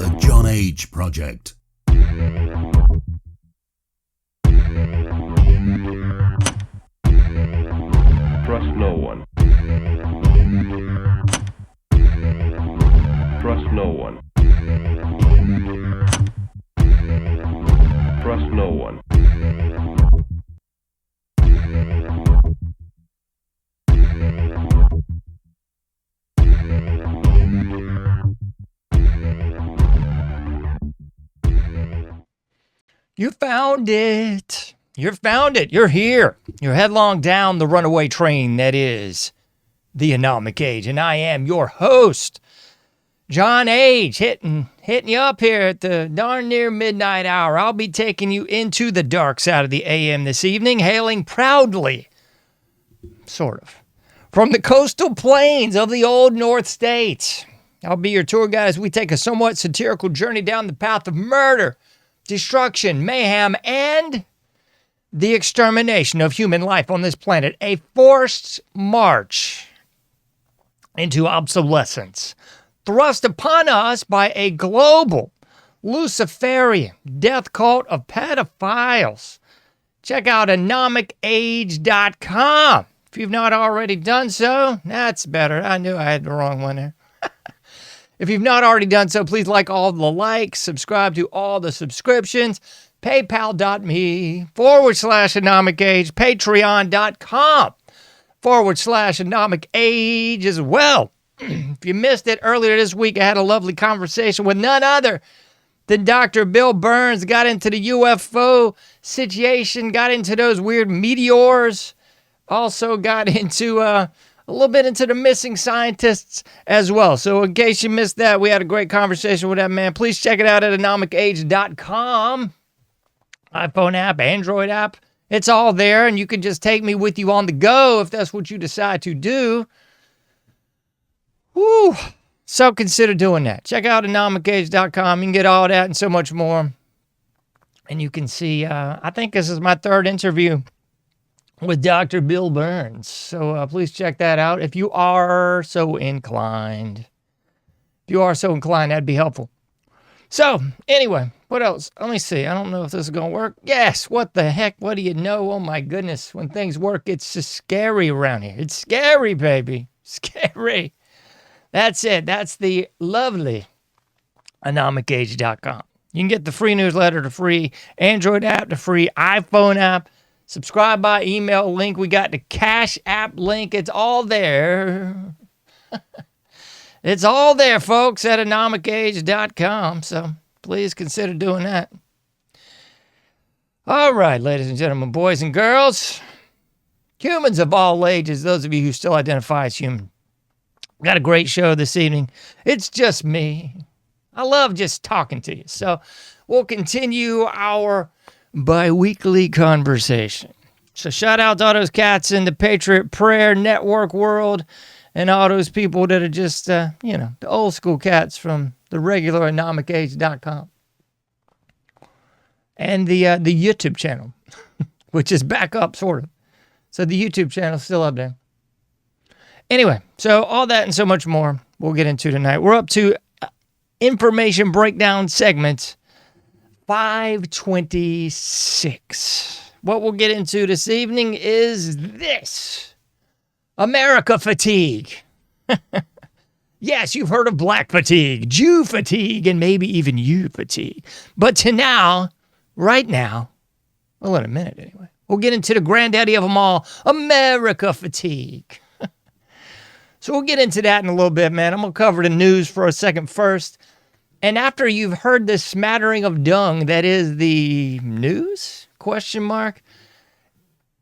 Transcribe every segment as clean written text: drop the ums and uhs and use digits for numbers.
The John H. Project. Trust no one. Trust no one. Trust no one. You found it. You found it. You're here. You're headlong down the runaway train that is the Anomic Age. And I am your host, John H. Hitting you up here at the darn near midnight hour. I'll be taking you into the dark side of the AM this evening, hailing proudly, sort of, from the coastal plains of the old North States. I'll be your tour guide as we take a somewhat satirical journey down the path of murder, destruction, mayhem, and the extermination of human life on this planet. A forced march into obsolescence, thrust upon us by a global Luciferian death cult of pedophiles. Check out anomicage.com. If you've not already done so, that's better. I knew I had the wrong one there. If you've not already done so, please like all the likes, subscribe to all the subscriptions, paypal.me/anomicage, patreon.com/anomicage as well. If you missed it earlier this week, I had a lovely conversation with none other than Dr. Bill Burns. Got into the UFO situation, got into those weird meteors, also got into a little bit into the missing scientists as well. So in case you missed that, we had a great conversation with that man. Please check it out at anomicage.com. iPhone app, Android app. It's all there, and you can just take me with you on the go if that's what you decide to do. Woo! So consider doing that. Check out anomicage.com. You can get all that and so much more. And you can see, I think this is my third interview with Dr. Bill Burns. So please check that out if you are so inclined. If you are so inclined, that'd be helpful. So, anyway, what else? Let me see. I don't know if this is going to work. Yes, what the heck? What do you know? Oh, my goodness. When things work, it's just scary around here. It's scary, baby. Scary. That's it. That's the lovely anomicage.com. You can get the free newsletter, the free Android app, the free iPhone app. Subscribe by email link. We got the Cash App link. It's all there. It's all there, folks, at anomicage.com. So please consider doing that. All right, ladies and gentlemen, boys and girls, humans of all ages, those of you who still identify as human. We got a great show this evening. It's just me. I love just talking to you. So we'll continue our bi-weekly conversation. So shout out to all those cats in the Patriot Prayer Network world and all those people that are just, the old school cats from the regular anomicage.com. And the YouTube channel, which is back up, sort of. So the YouTube channel is still up there. Anyway, so all that and so much more we'll get into tonight. We're up to information breakdown segment 526. What we'll get into this evening is this: America fatigue. Yes, you've heard of black fatigue, Jew fatigue, and maybe even you fatigue. But right now, well, in a minute anyway, we'll get into the granddaddy of them all, America fatigue. So we'll get into that in a little bit, man. I'm going to cover the news for a second first. And after you've heard this smattering of dung that is the news, ?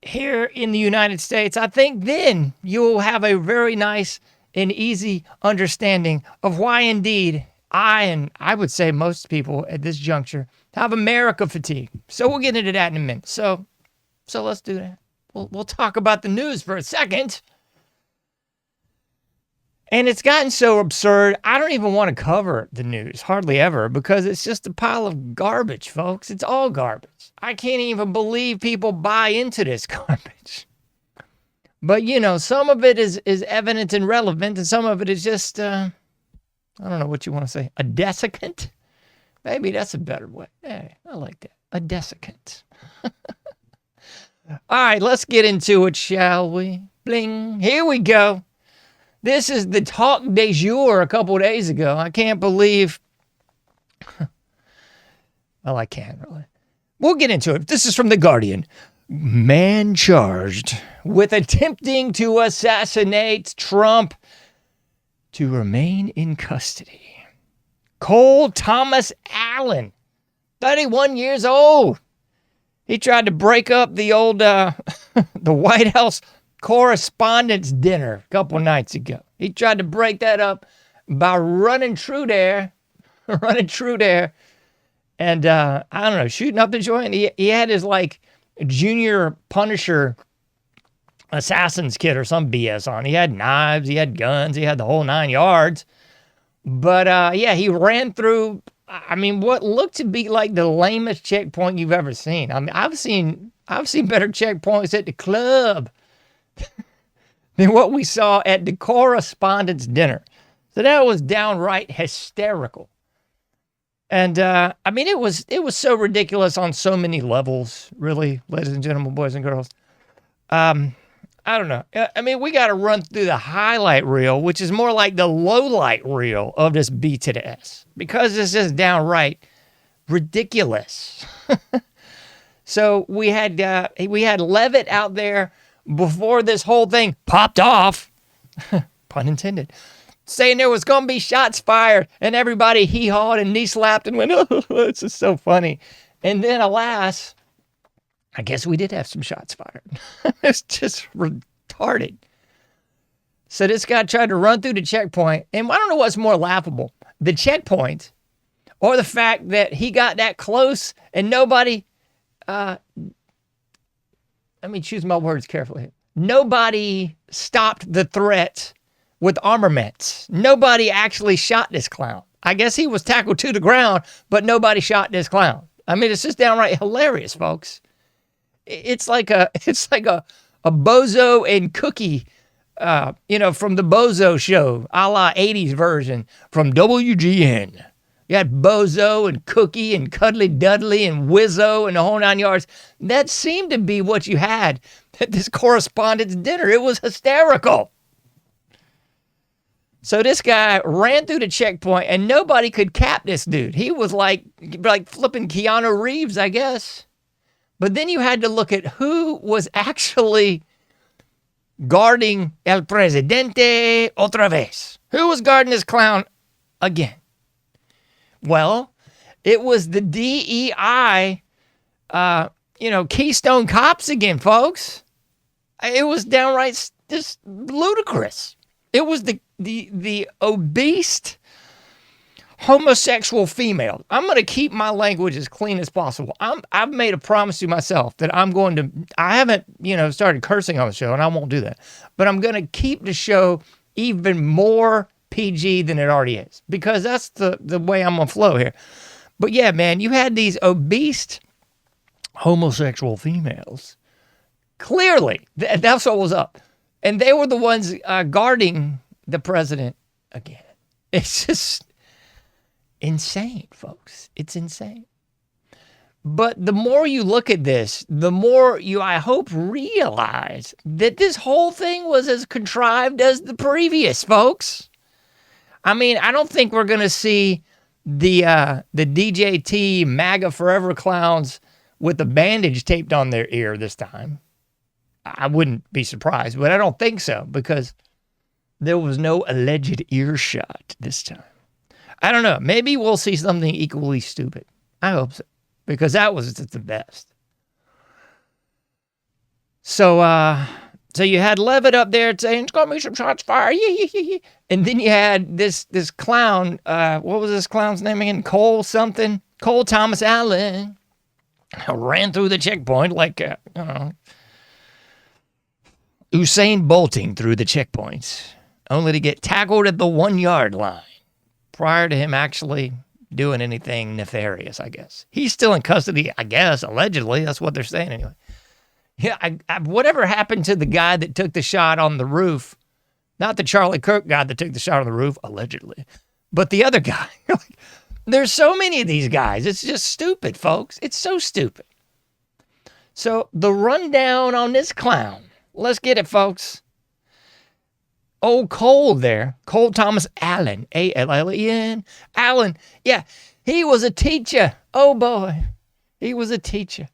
Here in the United States, I think then you'll have a very nice and easy understanding of why indeed I would say most people at this juncture have America fatigue. So we'll get into that in a minute. So let's do that. We'll talk about the news for a second. And it's gotten so absurd, I don't even want to cover the news, hardly ever, because it's just a pile of garbage, folks. It's all garbage. I can't even believe people buy into this garbage. But, some of it is evident and relevant, and some of it is just, I don't know what you want to say, a desiccant? Maybe that's a better way. Hey, I like that. A desiccant. All right, let's get into it, shall we? Bling. Here we go. This is the talk de jour a couple of days ago. I can't believe. Well, I can really. We'll get into it. This is from The Guardian. Man charged with attempting to assassinate Trump to remain in custody. Cole Thomas Allen, 31 years old. He tried to break up the old the White House Correspondents' Dinner a couple nights ago. He tried to break that up by running through there, and I don't know, shooting up the joint. He had his like junior Punisher assassin's kit or some BS on. He had knives, he had guns, he had the whole 9 yards. But yeah, he ran through, I mean, what looked to be like the lamest checkpoint you've ever seen. I mean, I've seen better checkpoints at the club than what we saw at the Correspondents' Dinner. So that was downright hysterical. And I mean, it was so ridiculous on so many levels, really, ladies and gentlemen, boys and girls. I don't know. I mean, we got to run through the highlight reel, which is more like the low light reel of this B to the S, because it's just downright ridiculous. So we had Levitt out there before this whole thing popped off, pun intended, saying there was going to be shots fired, and everybody hee-hawed and knee-slapped and went, oh, this is so funny. And then, alas, I guess we did have some shots fired. It's just retarded. So this guy tried to run through the checkpoint, and I don't know what's more laughable, the checkpoint or the fact that he got that close and nobody, let me choose my words carefully. Nobody stopped the threat with armaments. Nobody actually shot this clown. I guess he was tackled to the ground, but nobody shot this clown. I mean, it's just downright hilarious, folks. It's like a Bozo and Cookie, from the Bozo show, a la 80s version from WGN. You had Bozo and Cookie and Cuddly Dudley and Wizzo and the whole 9 yards. That seemed to be what you had at this Correspondents' Dinner. It was hysterical. So this guy ran through the checkpoint and nobody could cap this dude. He was like flipping Keanu Reeves, I guess. But then you had to look at who was actually guarding El Presidente otra vez. Who was guarding this clown again? Well, it was the DEI, Keystone Cops again, folks. It was downright just ludicrous. It was the obese homosexual female. I'm going to keep my language as clean as possible. I've made a promise to myself that I haven't, started cursing on the show, and I won't do that. But I'm going to keep the show even more PG than it already is, because that's the way I'm going to flow here. But yeah, man, you had these obese homosexual females. Clearly, that's what was up. And they were the ones guarding the president again. It's just insane, folks. It's insane. But the more you look at this, the more you, I hope, realize that this whole thing was as contrived as the previous, folks. I mean, I don't think we're going to see the DJT MAGA Forever clowns with a bandage taped on their ear this time. I wouldn't be surprised, but I don't think so, because there was no alleged earshot this time. I don't know. Maybe we'll see something equally stupid. I hope so, because that was just the best. So you had Levitt up there saying, it's going to be some shots fired. Yeah. And then you had this clown. What was this clown's name again? Cole something? Cole Thomas Allen. Ran through the checkpoint like, Usain bolting through the checkpoints, only to get tackled at the 1 yard line prior to him actually doing anything nefarious, I guess. He's still in custody, I guess, allegedly. That's what they're saying anyway. Yeah, whatever happened to the guy that took the shot on the roof, not the Charlie Kirk guy that took the shot on the roof, allegedly, but the other guy. There's so many of these guys. It's just stupid, folks. It's so stupid. So the rundown on this clown. Let's get it, folks. Old Cole there, Cole Thomas Allen, A-L-L-E-N. Allen, yeah, he was a teacher. Oh, boy. He was a teacher.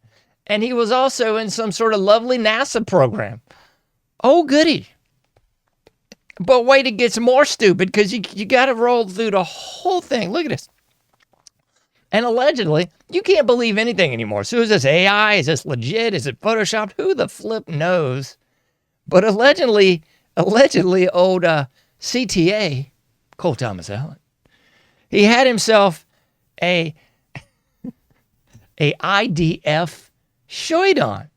And he was also in some sort of lovely NASA program. Oh, goody. But wait, it gets more stupid because you got to roll through the whole thing. Look at this. And allegedly, you can't believe anything anymore. So is this AI? Is this legit? Is it Photoshopped? Who the flip knows? But allegedly, old CTA, Cole Thomas Allen, he had himself a IDF shirt on.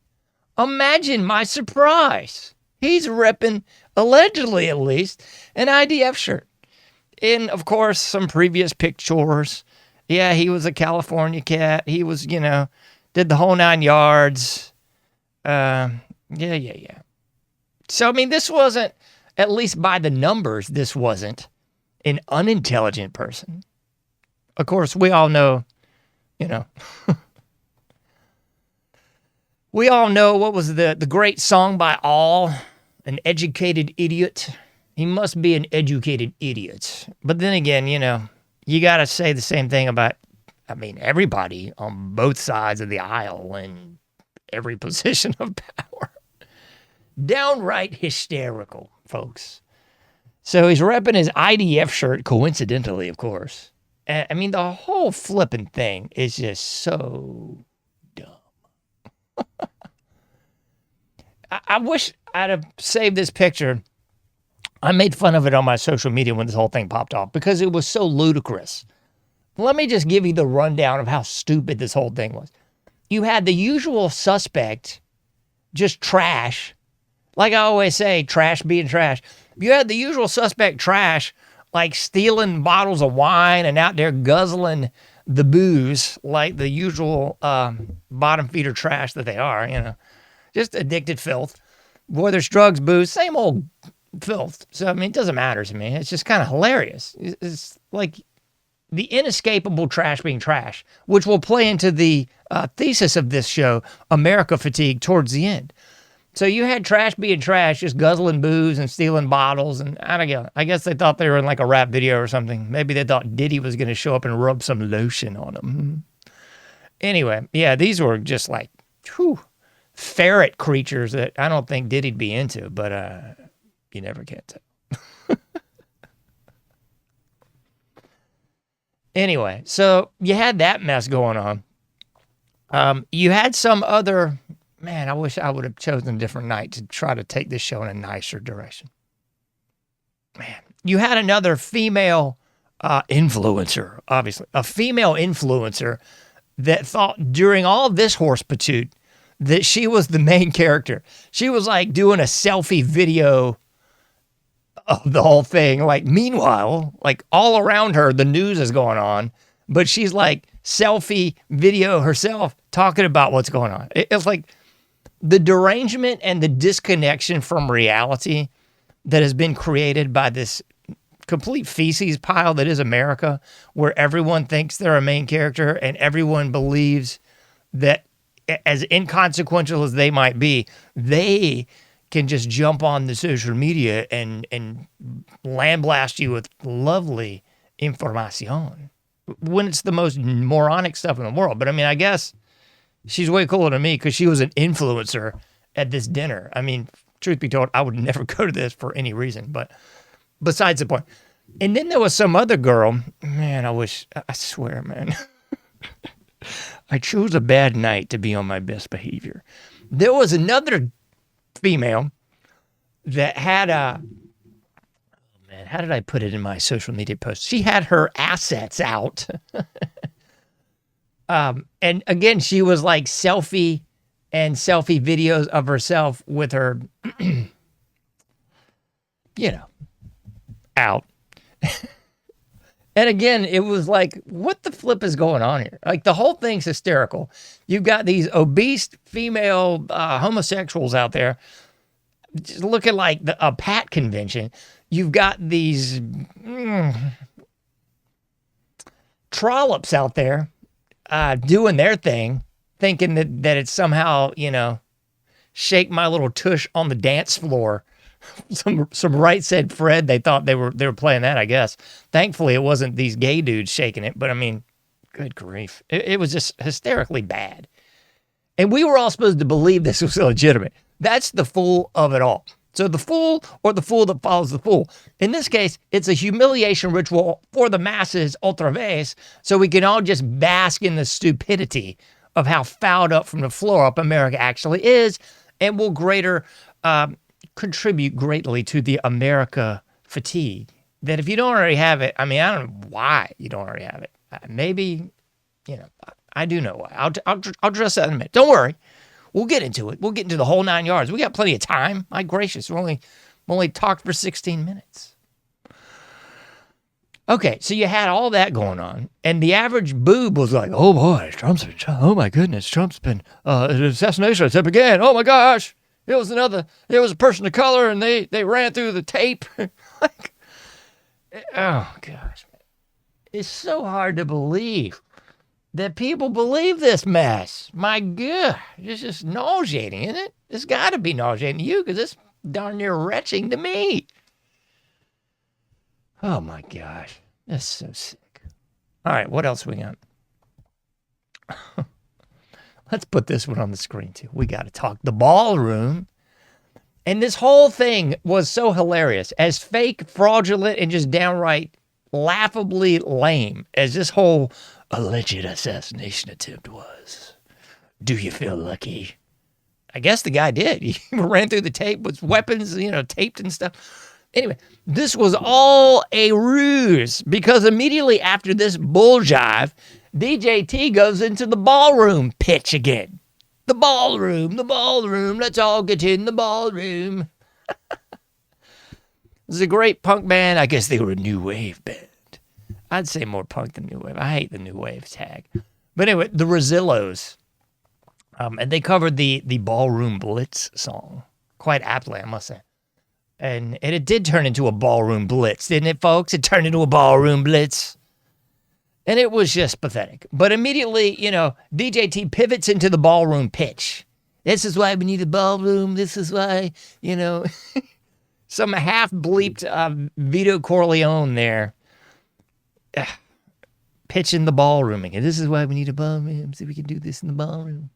Imagine my surprise. He's repping, allegedly at least, an IDF shirt. In, of course, some previous pictures. Yeah, he was a California cat. He was, did the whole 9 yards. Yeah. So, I mean, this wasn't, at least by the numbers, this wasn't an unintelligent person. Of course, we all know, we all know what was the great song by All, An Educated Idiot. He must be an educated idiot. But then again, you got to say the same thing about, everybody on both sides of the aisle and every position of power. Downright hysterical, folks. So he's repping his IDF shirt, coincidentally, of course. And, the whole flipping thing is just so dumb. I wish I'd have saved this picture. I made fun of it on my social media when this whole thing popped off because it was so ludicrous. Let me just give you the rundown of how stupid this whole thing was. You had the usual suspect, just trash. Like I always say, trash being trash. You had the usual suspect trash, like stealing bottles of wine and out there guzzling the booze like the usual bottom feeder trash that they are, Just addicted filth. Whether it's drugs, booze, same old filth. So, it doesn't matter to me. It's just kind of hilarious. It's like the inescapable trash being trash, which will play into the thesis of this show, America Fatigue, towards the end. So you had trash being trash, just guzzling booze and stealing bottles. And I don't know. I guess they thought they were in like a rap video or something. Maybe they thought Diddy was going to show up and rub some lotion on them. Anyway, yeah, these were just like, ferret creatures that I don't think Diddy'd be into, but you never can tell. Anyway, so you had that mess going on. You had some other, man, I wish I would have chosen a different night to try to take this show in a nicer direction. Man, you had another female influencer, obviously, a female influencer that thought during all of this horse patoot that she was the main character. She was like doing a selfie video of the whole thing. Like, meanwhile, like all around her, the news is going on, but she's like selfie video herself talking about what's going on. It's like the derangement and the disconnection from reality that has been created by this complete feces pile that is America, where everyone thinks they're a main character and everyone believes that, as inconsequential as they might be, they can just jump on the social media and lambaste you with lovely information when it's the most moronic stuff in the world. But I guess she's way cooler than me because she was an influencer at this dinner. Truth be told, I would never go to this for any reason, but besides the point. And then there was some other girl, man, I swear, man. I chose a bad night to be on my best behavior. There was another female that had how did I put it in my social media post? She had her assets out. And again, she was like selfie videos of herself with her, out. And again, it was like, what the flip is going on here? Like, the whole thing's hysterical. You've got these obese female homosexuals out there just looking like a PAT convention. You've got these trollops out there doing their thing, thinking that it's somehow, shake my little tush on the dance floor. Some Right Said Fred, they thought they were playing that, I guess. Thankfully, it wasn't these gay dudes shaking it, but I mean, good grief. It was just hysterically bad. And we were all supposed to believe this was legitimate. That's the fool of it all. So the fool or the fool that follows the fool. In this case, it's a humiliation ritual for the masses, otra vez, so we can all just bask in the stupidity of how fouled up from the floor up America actually is, and will contribute greatly to the America fatigue. That if you don't already have it, I mean, I don't know why you don't already have it. Maybe, I do know why. I'll address that in a minute. Don't worry. We'll get into it. We'll get into the whole 9 yards. We got plenty of time. My gracious, we only talked for 16 minutes. Okay, so you had all that going on, and the average boob was like, oh boy, oh my goodness, Trump's been, an assassination attempt again. Oh my gosh, it was a person of color, and they ran through the tape. Like, oh gosh, man. It's so hard to believe that people believe this mess. My God, it's just nauseating, isn't it? It's got to be nauseating to you because it's darn near retching to me. Oh my gosh, that's so sick. All right, what else we got? Let's put this one on the screen too. We got to talk the ballroom. And this whole thing was so hilarious, as fake, fraudulent, and just downright laughably lame as this whole alleged assassination attempt was. Do you feel lucky? I guess the guy did. He ran through the tape with weapons, taped and stuff. Anyway, this was all a ruse because immediately after this bull jive, DJT goes into the ballroom pitch again. The ballroom, let's all get in the ballroom. This is a great punk band. I guess they were a new wave band. I'd say more punk than new wave. I hate the new wave tag. But anyway, the Rosillos. And they covered the Ballroom Blitz song. Quite aptly, I must say. And it did turn into a ballroom blitz, didn't it, folks? It turned into a ballroom blitz. And it was just pathetic. But immediately, DJT pivots into the ballroom pitch. This is why we need a ballroom. This is why, some half-bleeped Vito Corleone there. Pitching the ballrooming. And this is why we need a ballroom, so we can do this in the ballroom.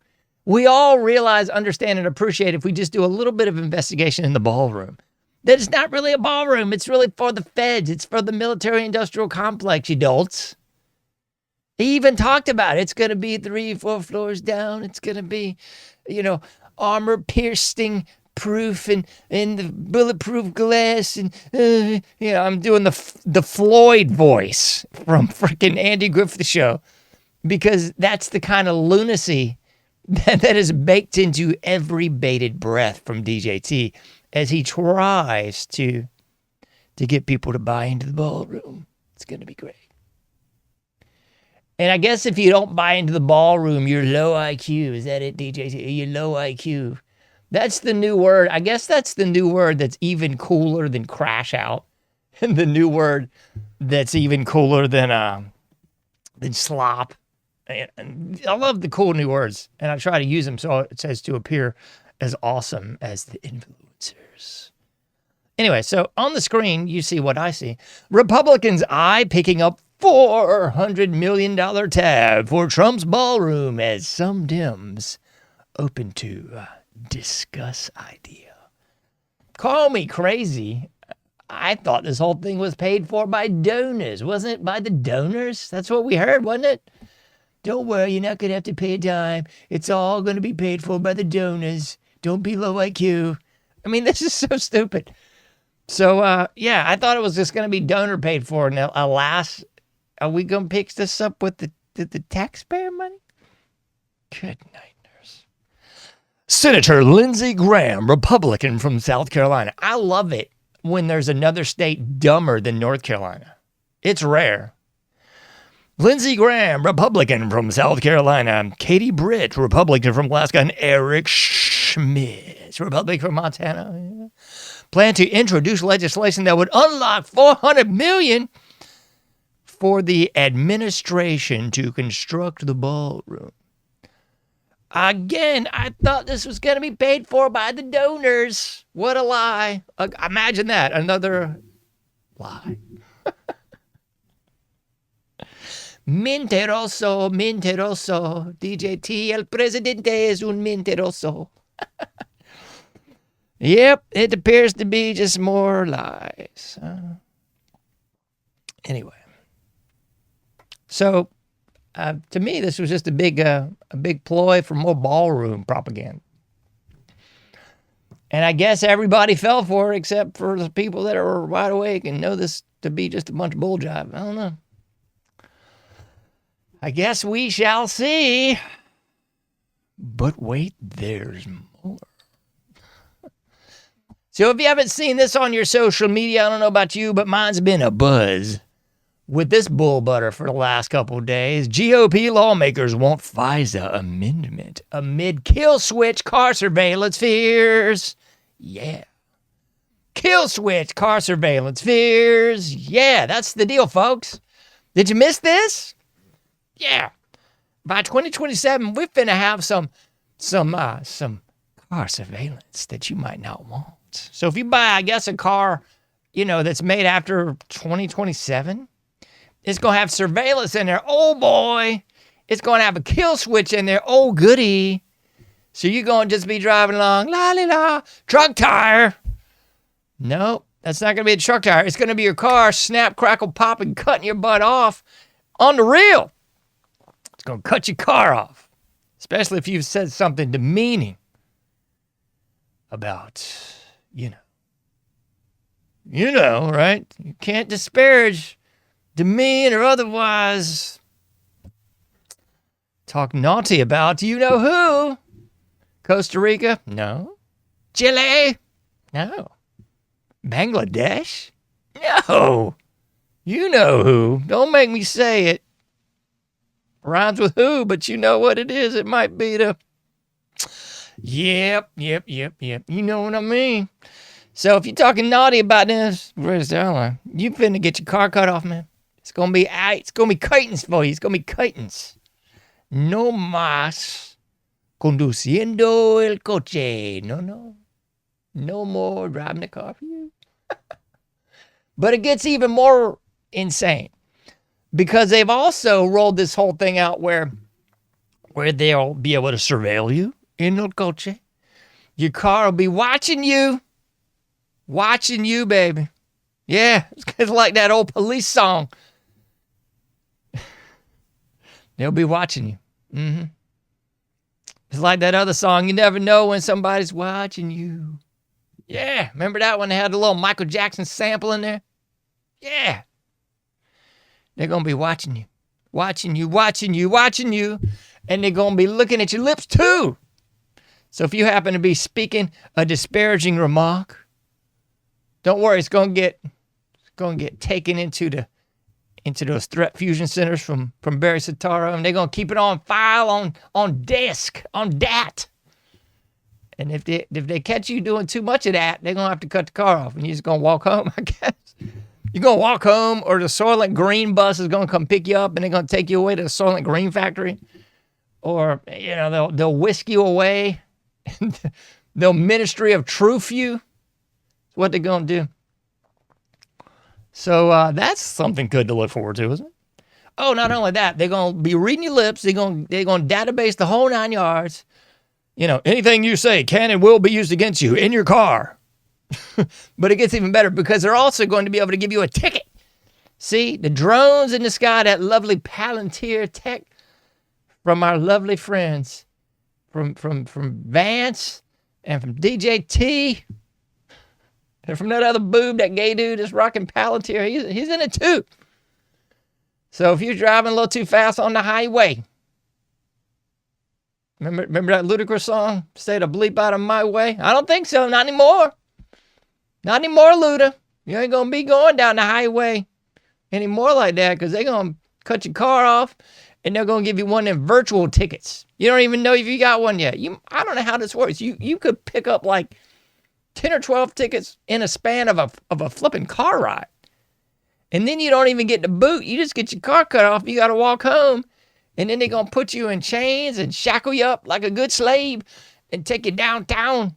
We all realize, understand, and appreciate if we just do a little bit of investigation in the ballroom. That it's not really a ballroom. It's really for the feds. It's for the military-industrial complex, you dolts. He even talked about it. It's going to be 3-4 floors down. It's going to be, armor-piercing proof and the bulletproof glass. And, I'm doing the Floyd voice from freaking Andy Griffith Show because that's the kind of lunacy that is baked into every bated breath from DJT as he tries to get people to buy into the ballroom. It's going to be great. And I guess if you don't buy into the ballroom, you're low IQ. Is that it, DJT? You're low IQ. That's the new word. I guess that's the new word that's even cooler than crash out. And the new word that's even cooler than slop. And I love the cool new words. And I try to use them so it says to appear as awesome as the influencers. Anyway, so on the screen, you see what I see. Republicans' eye picking up $400 million tab for Trump's ballroom as some Dems open to discuss idea. Call me crazy. I thought this whole thing was paid for by donors. Wasn't it by the donors? That's what we heard, wasn't it? Don't worry, you're not going to have to pay a dime. It's all going to be paid for by the donors. Don't be low IQ. I mean, this is so stupid. So, I thought it was just going to be donor paid for. Now, alas, are we going to pick this up with the taxpayer money? Good night, nurse. Senator Lindsey Graham, Republican from South Carolina. I love it when there's another state dumber than North Carolina. It's rare. Lindsey Graham, Republican from South Carolina. Katie Britt, Republican from Alaska. And Eric Schmidt, Republican from Montana. Plan to introduce legislation that would unlock $400 million for the administration to construct the ballroom. Again, I thought this was going to be paid for by the donors. What a lie. Imagine that. Another lie. Mentiroso, mentiroso. DJT, el presidente es un mentiroso. Yep, it appears to be just more lies. Anyway. So, to me, this was just a big ploy for more ballroom propaganda. And I guess everybody fell for it except for the people that are wide awake and know this to be just a bunch of bull jive. I don't know. I guess we shall see. But wait, there's more. So if you haven't seen this on your social media, I don't know about you, but mine's been a buzz with this bull butter for the last couple of days. GOP lawmakers want FISA amendment amid kill switch car surveillance fears. Yeah. Kill switch car surveillance fears. Yeah, that's the deal, folks. Did you miss this? Yeah. By 2027, we're finna have some car surveillance that you might not want. So if you buy, I guess, a car, that's made after 2027, it's going to have surveillance in there. Oh, boy. It's going to have a kill switch in there. Oh, goody. So you're going to just be driving along, la-li-la, truck tire. Nope, that's not going to be a truck tire. It's going to be your car, snap, crackle, pop, and cutting your butt off on the real. It's going to cut your car off, especially if you've said something demeaning about, right? You can't disparage, demean, or otherwise talk naughty about who. Costa Rica? No. Chile? No. Bangladesh? No. You know who. Don't make me say it. Rhymes with who, but you know what it is. It might be the... Yep. You know what I mean. So if you're talking naughty about this, where's the airline? You finna get your car cut off, man. It's gonna be curtains for you. It's gonna be curtains. No más conduciendo el coche. No. No more driving the car for you. But it gets even more insane because they've also rolled this whole thing out where they'll be able to surveil you in el coche. Your car will be watching you, baby. Yeah, it's like that old Police song. They'll be watching you. Mm-hmm. It's like that other song, you never know when somebody's watching you. Yeah, remember that one? They had a little Michael Jackson sample in there? Yeah. They're going to be watching you. And they're going to be looking at your lips too. So if you happen to be speaking a disparaging remark, don't worry, it's going to get taken into those threat fusion centers from Barry Soetoro, and they're going to keep it on file, on disk, on DAT. And if they catch you doing too much of that, they're going to have to cut the car off, and you're just going to walk home, I guess. You're going to walk home, or the Soylent Green bus is going to come pick you up, and they're going to take you away to the Soylent Green factory. Or, they'll whisk you away. They'll Ministry of Truth you. That's what they're going to do. So that's something good to look forward to, isn't it? Oh, not only that, they're going to be reading your lips. They're going to database the whole 9 yards. Anything you say can and will be used against you in your car. But it gets even better because they're also going to be able to give you a ticket. See, the drones in the sky, that lovely Palantir tech from our lovely friends from Vance and from DJT and from that other boob, that gay dude that's rocking Palantir. He's in it too. So if you're driving a little too fast on the highway, remember that Ludacris song, "Stay the bleep out of my way"? I don't think so. Not anymore. Not anymore, Luda. You ain't going to be going down the highway anymore like that because they're going to cut your car off and they're going to give you one of them virtual tickets. You don't even know if you got one yet. I don't know how this works. You could pick up like 10 or 12 tickets in a span of a flipping car ride. And then you don't even get the boot. You just get your car cut off. You got to walk home. And then they're going to put you in chains and shackle you up like a good slave and take you downtown.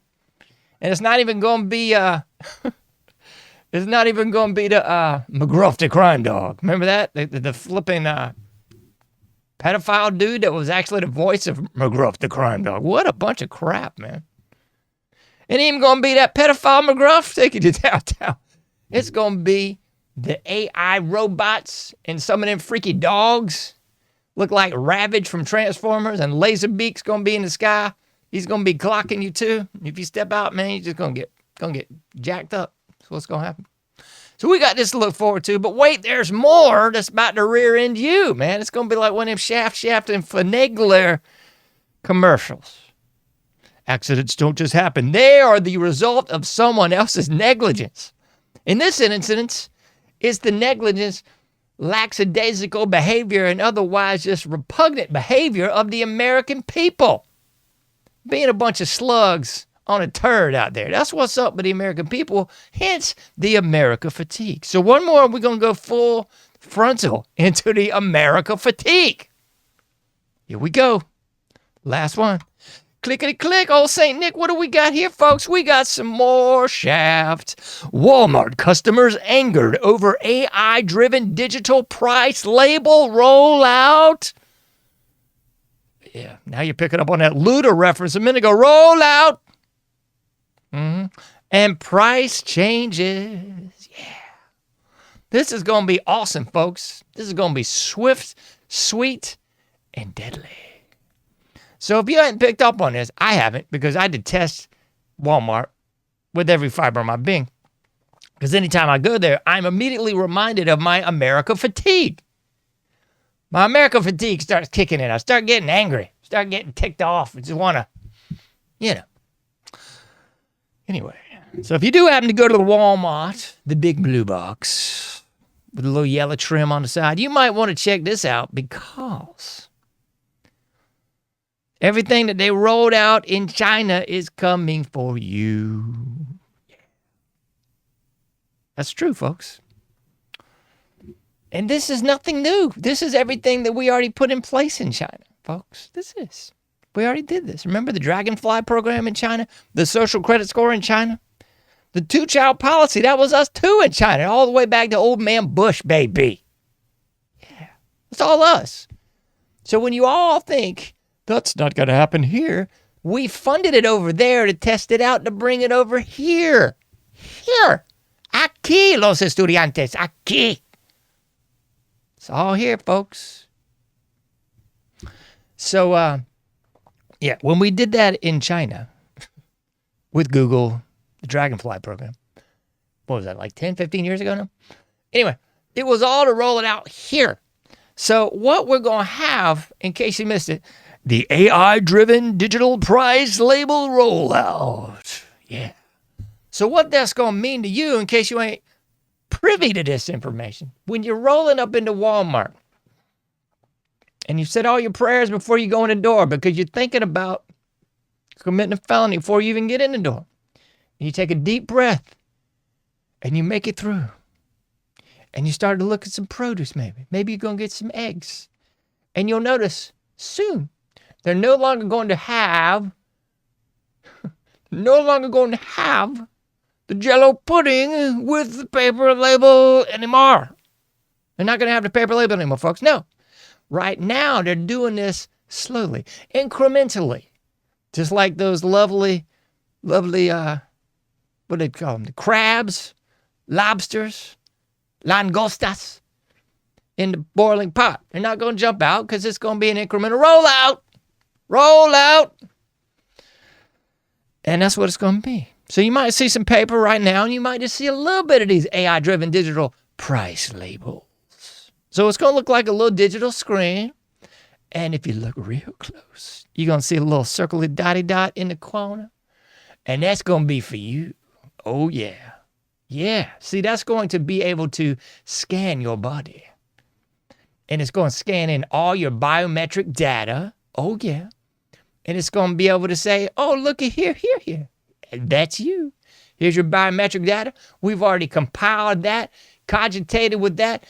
And it's not even going to be, it's not even going to be the McGruff the crime dog. Remember that? The flipping pedophile dude that was actually the voice of McGruff the crime dog. What a bunch of crap, man. It ain't even going to be that pedophile McGruff taking you downtown. It's going to be the AI robots and some of them freaky dogs look like Ravage from Transformers, and Laserbeak's going to be in the sky. He's going to be clocking you too. If you step out, man, you're just going to get jacked up. That's what's going to happen. So we got this to look forward to, but wait, there's more that's about to rear end you, man. It's going to be like one of them Shaft, and Finagler commercials. Accidents don't just happen. They are the result of someone else's negligence. In this instance, it's the negligence, lackadaisical behavior, and otherwise just repugnant behavior of the American people. Being a bunch of slugs on a turd out there. That's what's up with the American people, hence the America fatigue. So one more, we're going to go full frontal into the America fatigue. Here we go. Last one. Clickety-click, old St. Nick, what do we got here, folks? We got some more Shaft. Walmart customers angered over AI-driven digital price label rollout. Yeah, now you're picking up on that Luda reference a minute ago. Rollout. And price changes. Yeah. This is going to be awesome, folks. This is going to be swift, sweet, and deadly. So if you hadn't picked up on this, I haven't, because I detest Walmart with every fiber of my being. Because anytime I go there, I'm immediately reminded of my America fatigue. My America fatigue starts kicking in. I start getting angry, start getting ticked off. I just want to, Anyway, so if you do happen to go to the Walmart, the big blue box, with a little yellow trim on the side, you might want to check this out, because everything that they rolled out in China is coming for you. That's true, folks. And this is nothing new. This is everything that we already put in place in China, folks. We already did this. Remember the Dragonfly program in China? The social credit score in China? The two-child policy, that was us too in China, all the way back to old man Bush, baby. Yeah, it's all us. So when you all think, that's not going to happen here, we funded it over there to test it out, to bring it over here. Here. Aquí, los estudiantes. Aquí. It's all here, folks. So, when we did that in China with Google, the Dragonfly program, what was that, like 10, 15 years ago now? Anyway, it was all to roll it out here. So what we're going to have, in case you missed it, the AI-driven digital price label rollout. Yeah. So what that's going to mean to you, in case you ain't privy to this information, when you're rolling up into Walmart and you said all your prayers before you go in the door because you're thinking about committing a felony before you even get in the door, and you take a deep breath and you make it through and you start to look at some produce, maybe you're going to get some eggs, and you'll notice soon they're no longer going to have the Jell-O pudding with the paper label anymore. They're not going to have the paper label anymore, folks. No. Right now, they're doing this slowly, incrementally. Just like those lovely, what do they call them? The crabs, lobsters, langostas in the boiling pot. They're not going to jump out because it's going to be an incremental rollout. Rollout. And that's what it's going to be. So you might see some paper right now, and you might just see a little bit of these AI-driven digital price labels. So it's going to look like a little digital screen. And if you look real close, you're going to see a little circle dotty dot in the corner. And that's going to be for you. Oh, yeah. Yeah. See, that's going to be able to scan your body. And it's going to scan in all your biometric data. Oh, yeah. And it's going to be able to say, oh, look at here. And that's you. Here's your biometric data. We've already compiled that, cogitated with that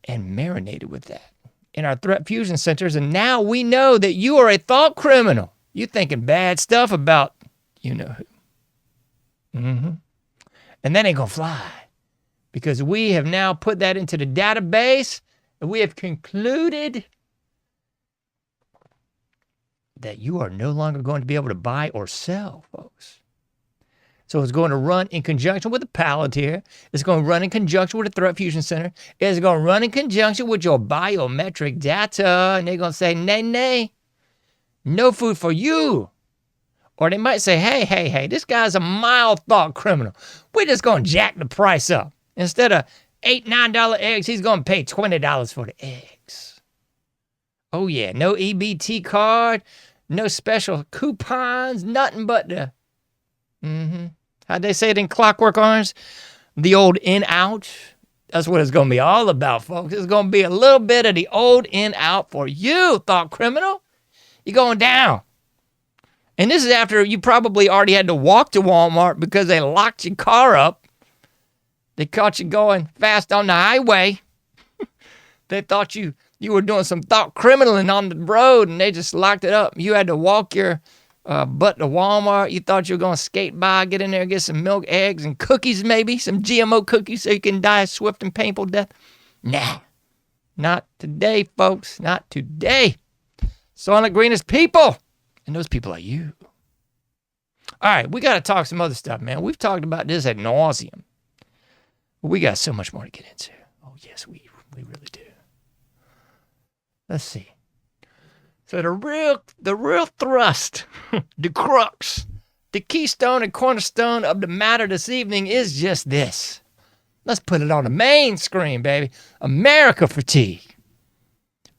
and marinated with that in our threat fusion centers. And now we know that you are a thought criminal. You thinking bad stuff about you know who. And that ain't gonna fly because we have now put that into the database and we have concluded that you are no longer going to be able to buy or sell, folks. So it's going to run in conjunction with the Palantir. It's going to run in conjunction with the Threat Fusion Center. It's going to run in conjunction with your biometric data. And they're going to say, nay, no food for you. Or they might say, hey, this guy's a mild thought criminal. We're just going to jack the price up. Instead of $8, $9 eggs, he's going to pay $20 for the eggs. Oh, yeah, no EBT card, no special coupons, nothing but the, how'd they say it in Clockwork Orange? The old in-out. That's what it's going to be all about, folks. It's going to be a little bit of the old in-out for you, thought criminal. You're going down. And this is after you probably already had to walk to Walmart because they locked your car up. They caught you going fast on the highway. They thought you were doing some thought criminaling on the road and they just locked it up. You had to walk your butt to Walmart. You thought you were going to skate by, get in there, get some milk, eggs, and cookies maybe, some GMO cookies so you can die a swift and painful death. Nah, not today, folks, not today. Soylent Green is people, and those people are you. All right, we got to talk some other stuff, man. We've talked about this ad nauseum. But we got so much more to get into. Oh, yes, we really do. Let's see. So the real thrust, the crux, the keystone and cornerstone of the matter this evening is just this. Let's put it on the main screen, baby. America fatigue.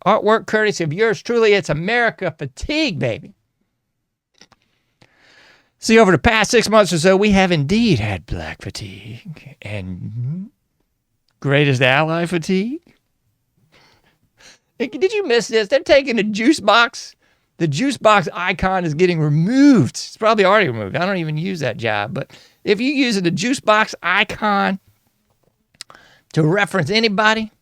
Artwork courtesy of yours truly. It's America fatigue, baby. See, over the past 6 months or so, we have indeed had black fatigue and greatest ally fatigue. Did you miss this? They're taking the juice box. The juice box icon is getting removed. It's probably already removed. I don't even use that job. But if you use the juice box icon to reference anybody,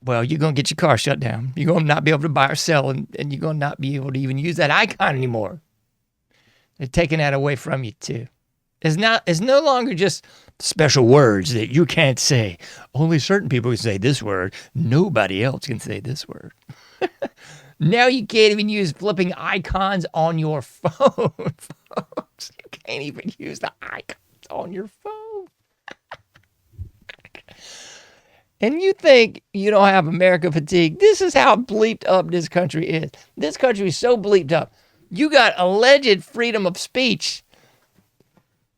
well, you're going to get your car shut down. You're going to not be able to buy or sell, and you're going to not be able to even use that icon anymore. They're taking that away from you, too. It's no longer just special words that you can't say. Only certain people can say this word. Nobody else can say this word. Now you can't even use flipping icons on your phone, folks. You can't even use the icons on your phone. And you think you don't have America fatigue. This is how bleeped up this country is. This country is so bleeped up. You got alleged freedom of speech.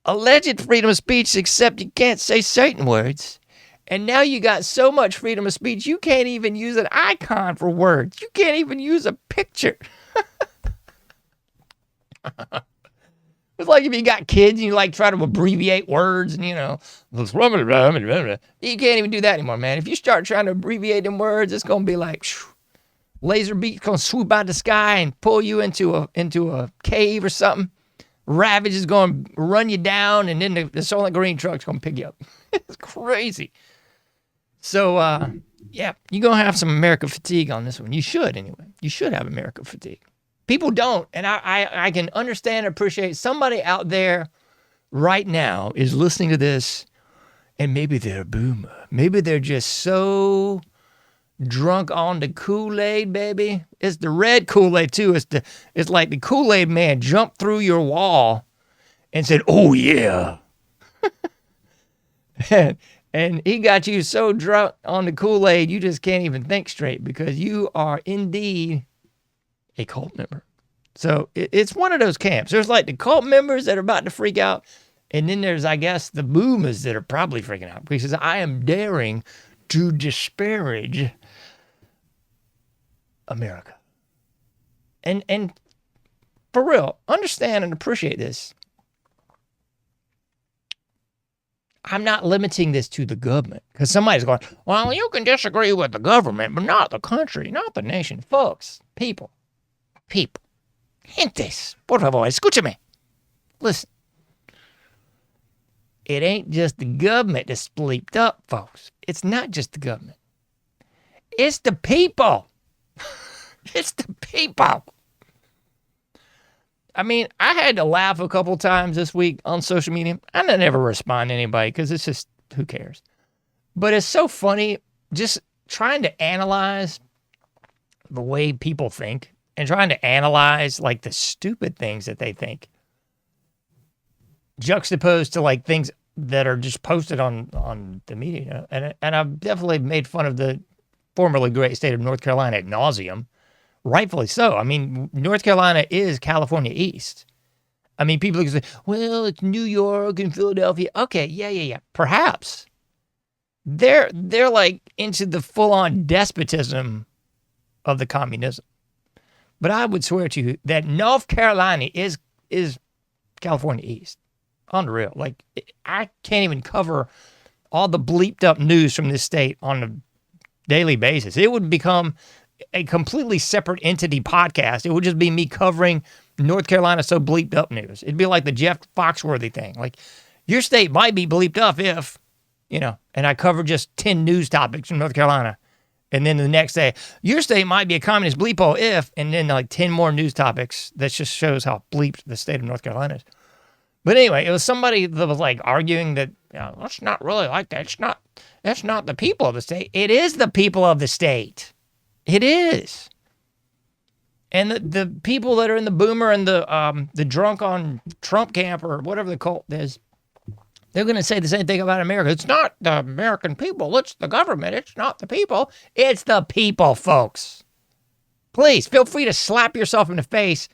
Alleged freedom of speech, except you can't say certain words. And now you got so much freedom of speech, you can't even use an icon for words. You can't even use a picture. It's like if you got kids and you like try to abbreviate words and, you can't even do that anymore, man. If you start trying to abbreviate them words, it's going to be like laser beak going to swoop out the sky and pull you into a cave or something. Ravage is going to run you down and then the Soylent Green truck's going to pick you up. It's crazy. So, yeah, you're going to have some America fatigue on this one. You should anyway. You should have America fatigue. People don't, and I can understand and appreciate somebody out there right now is listening to this, and maybe they're a boomer. Maybe they're just so drunk on the Kool-Aid, baby. It's the red Kool-Aid, too. It's like the Kool-Aid man jumped through your wall and said, oh, yeah. and he got you so drunk on the Kool-Aid, you just can't even think straight because you are indeed a cult member. So it's one of those camps. There's like the cult members that are about to freak out. And then there's, I guess, the boomers that are probably freaking out because I am daring to disparage America. And for real, understand and appreciate this. I'm not limiting this to the government because somebody's going, well, you can disagree with the government, but not the country, not the nation. Folks, people, gentes, por favor, escúchame. Listen. it ain't just the government that's bleeped up, folks. It's not just the government. It's the people. It's the people. I mean, I had to laugh a couple times this week on social media. I never respond to anybody because it's just, who cares? But it's so funny just trying to analyze the way people think and trying to analyze like the stupid things that they think, juxtaposed to like things that are just posted on the media. And I've definitely made fun of the formerly great state of North Carolina ad nauseum, rightfully so. I mean, North Carolina is California East. I mean, people can say, well, it's New York and Philadelphia. Okay, yeah. Perhaps. They're like into the full-on despotism of the communism. But I would swear to you that North Carolina is California East. Unreal. Like, I can't even cover all the bleeped up news from this state on a daily basis. It would become a completely separate entity podcast. It would just be me covering North Carolina so bleeped up news. It'd be like the Jeff Foxworthy thing. Like, your state might be bleeped up if, and I cover just 10 news topics from North Carolina. And then the next day, your state might be a communist bleepo if, and then like 10 more news topics. That just shows how bleeped the state of North Carolina is. But anyway, it was somebody that was like arguing that, that's not really like that. That's not the people of the state. It is the people of the state. It is. And the people that are in the boomer and the drunk on Trump camp or whatever the cult is, they're going to say the same thing about America. It's not the American people. It's the government. It's not the people. It's the people, folks. Please, feel free to slap yourself in the face,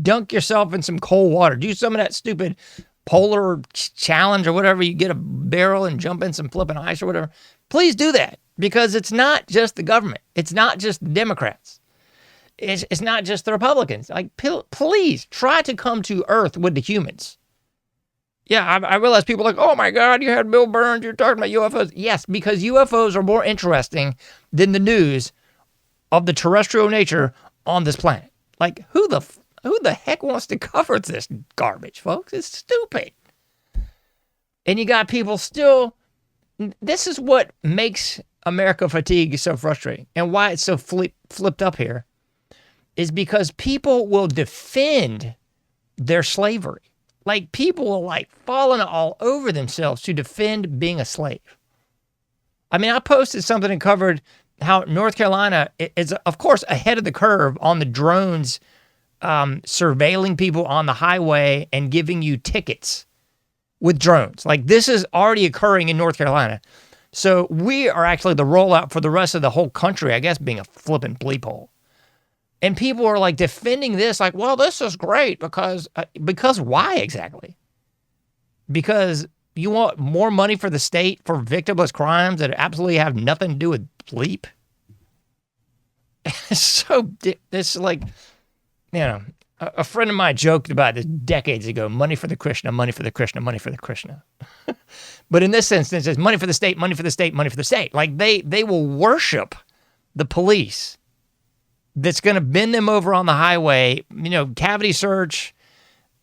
dunk yourself in some cold water, do some of that stupid polar challenge or whatever. You get a barrel and jump in some flipping ice or whatever. Please do that, because it's not just the government. It's not just the Democrats. It's not just the Republicans. Like, please try to come to earth with the humans. Yeah, I realize people are like, oh my God, you had Bill Burns, you're talking about UFOs. Yes, because UFOs are more interesting than the news of the terrestrial nature on this planet. Like, who the heck wants to cover this garbage, folks? It's stupid. And you got people still, this is what makes America fatigue so frustrating, and why it's so flipped up here, is because people will defend their slavery. Like, people will like falling all over themselves to defend being a slave. I mean, I posted something and covered how North Carolina is, of course, ahead of the curve on the drones surveilling people on the highway and giving you tickets with drones. Like, this is already occurring in North Carolina. So we are actually the rollout for the rest of the whole country, I guess, being a flipping bleep hole. And people are like defending this, like, well, this is great because why exactly? Because you want more money for the state for victimless crimes that absolutely have nothing to do with bleep? So it's like, a friend of mine joked about this decades ago, money for the Krishna, money for the Krishna, money for the Krishna. But in this instance, it's money for the state, money for the state, money for the state. Like, they will worship the police that's going to bend them over on the highway, cavity search,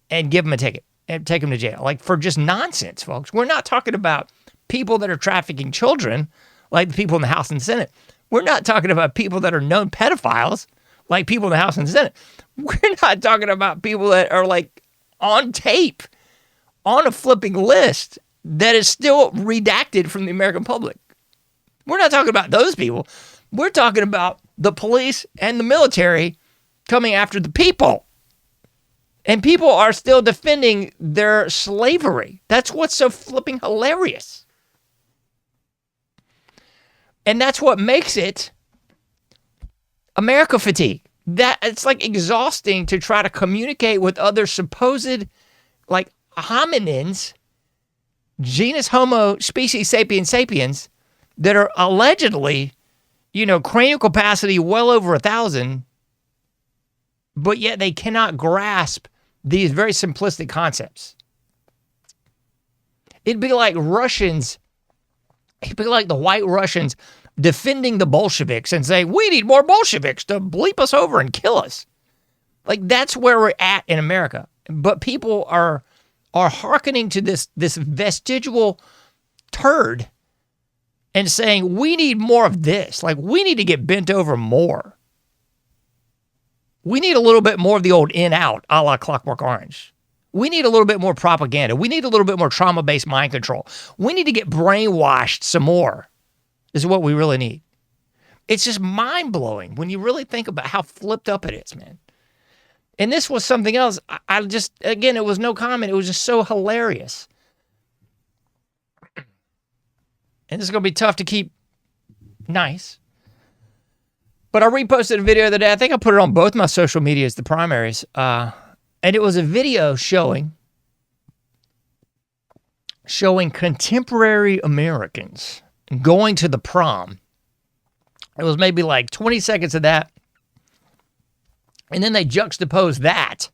and give them a ticket and take them to jail. Like, for just nonsense, folks. We're not talking about people that are trafficking children, like the people in the House and Senate. We're not talking about people that are known pedophiles, like people in the House and Senate. We're not talking about people that are like on tape, on a flipping list that is still redacted from the American public. We're not talking about those people. We're talking about the police and the military coming after the people. And people are still defending their slavery. That's what's so flipping hilarious. And that's what makes it America fatigue. That it's like exhausting to try to communicate with other supposed like hominins, genus Homo, species sapiens sapiens, that are allegedly, cranial capacity well over 1,000, but yet they cannot grasp these very simplistic concepts. It'd be like the white Russians defending the Bolsheviks and say, we need more Bolsheviks to bleep us over and kill us. Like, that's where we're at in America. But people are are hearkening to this vestigial turd and saying, we need more of this. Like, we need to get bent over more. We need a little bit more of the old in out, a la Clockwork Orange. We need a little bit more propaganda. We need a little bit more trauma-based mind control. We need to get brainwashed some more, is what we really need. It's just mind-blowing when you really think about how flipped up it is, man. And this was something else. I just, again, it was no comment. It was just so hilarious. And this is going to be tough to keep nice. But I reposted a video the other day. I think I put it on both my social medias, the primaries. And it was a video showing contemporary Americans going to the prom. It was maybe like 20 seconds of that. And then they juxtaposed that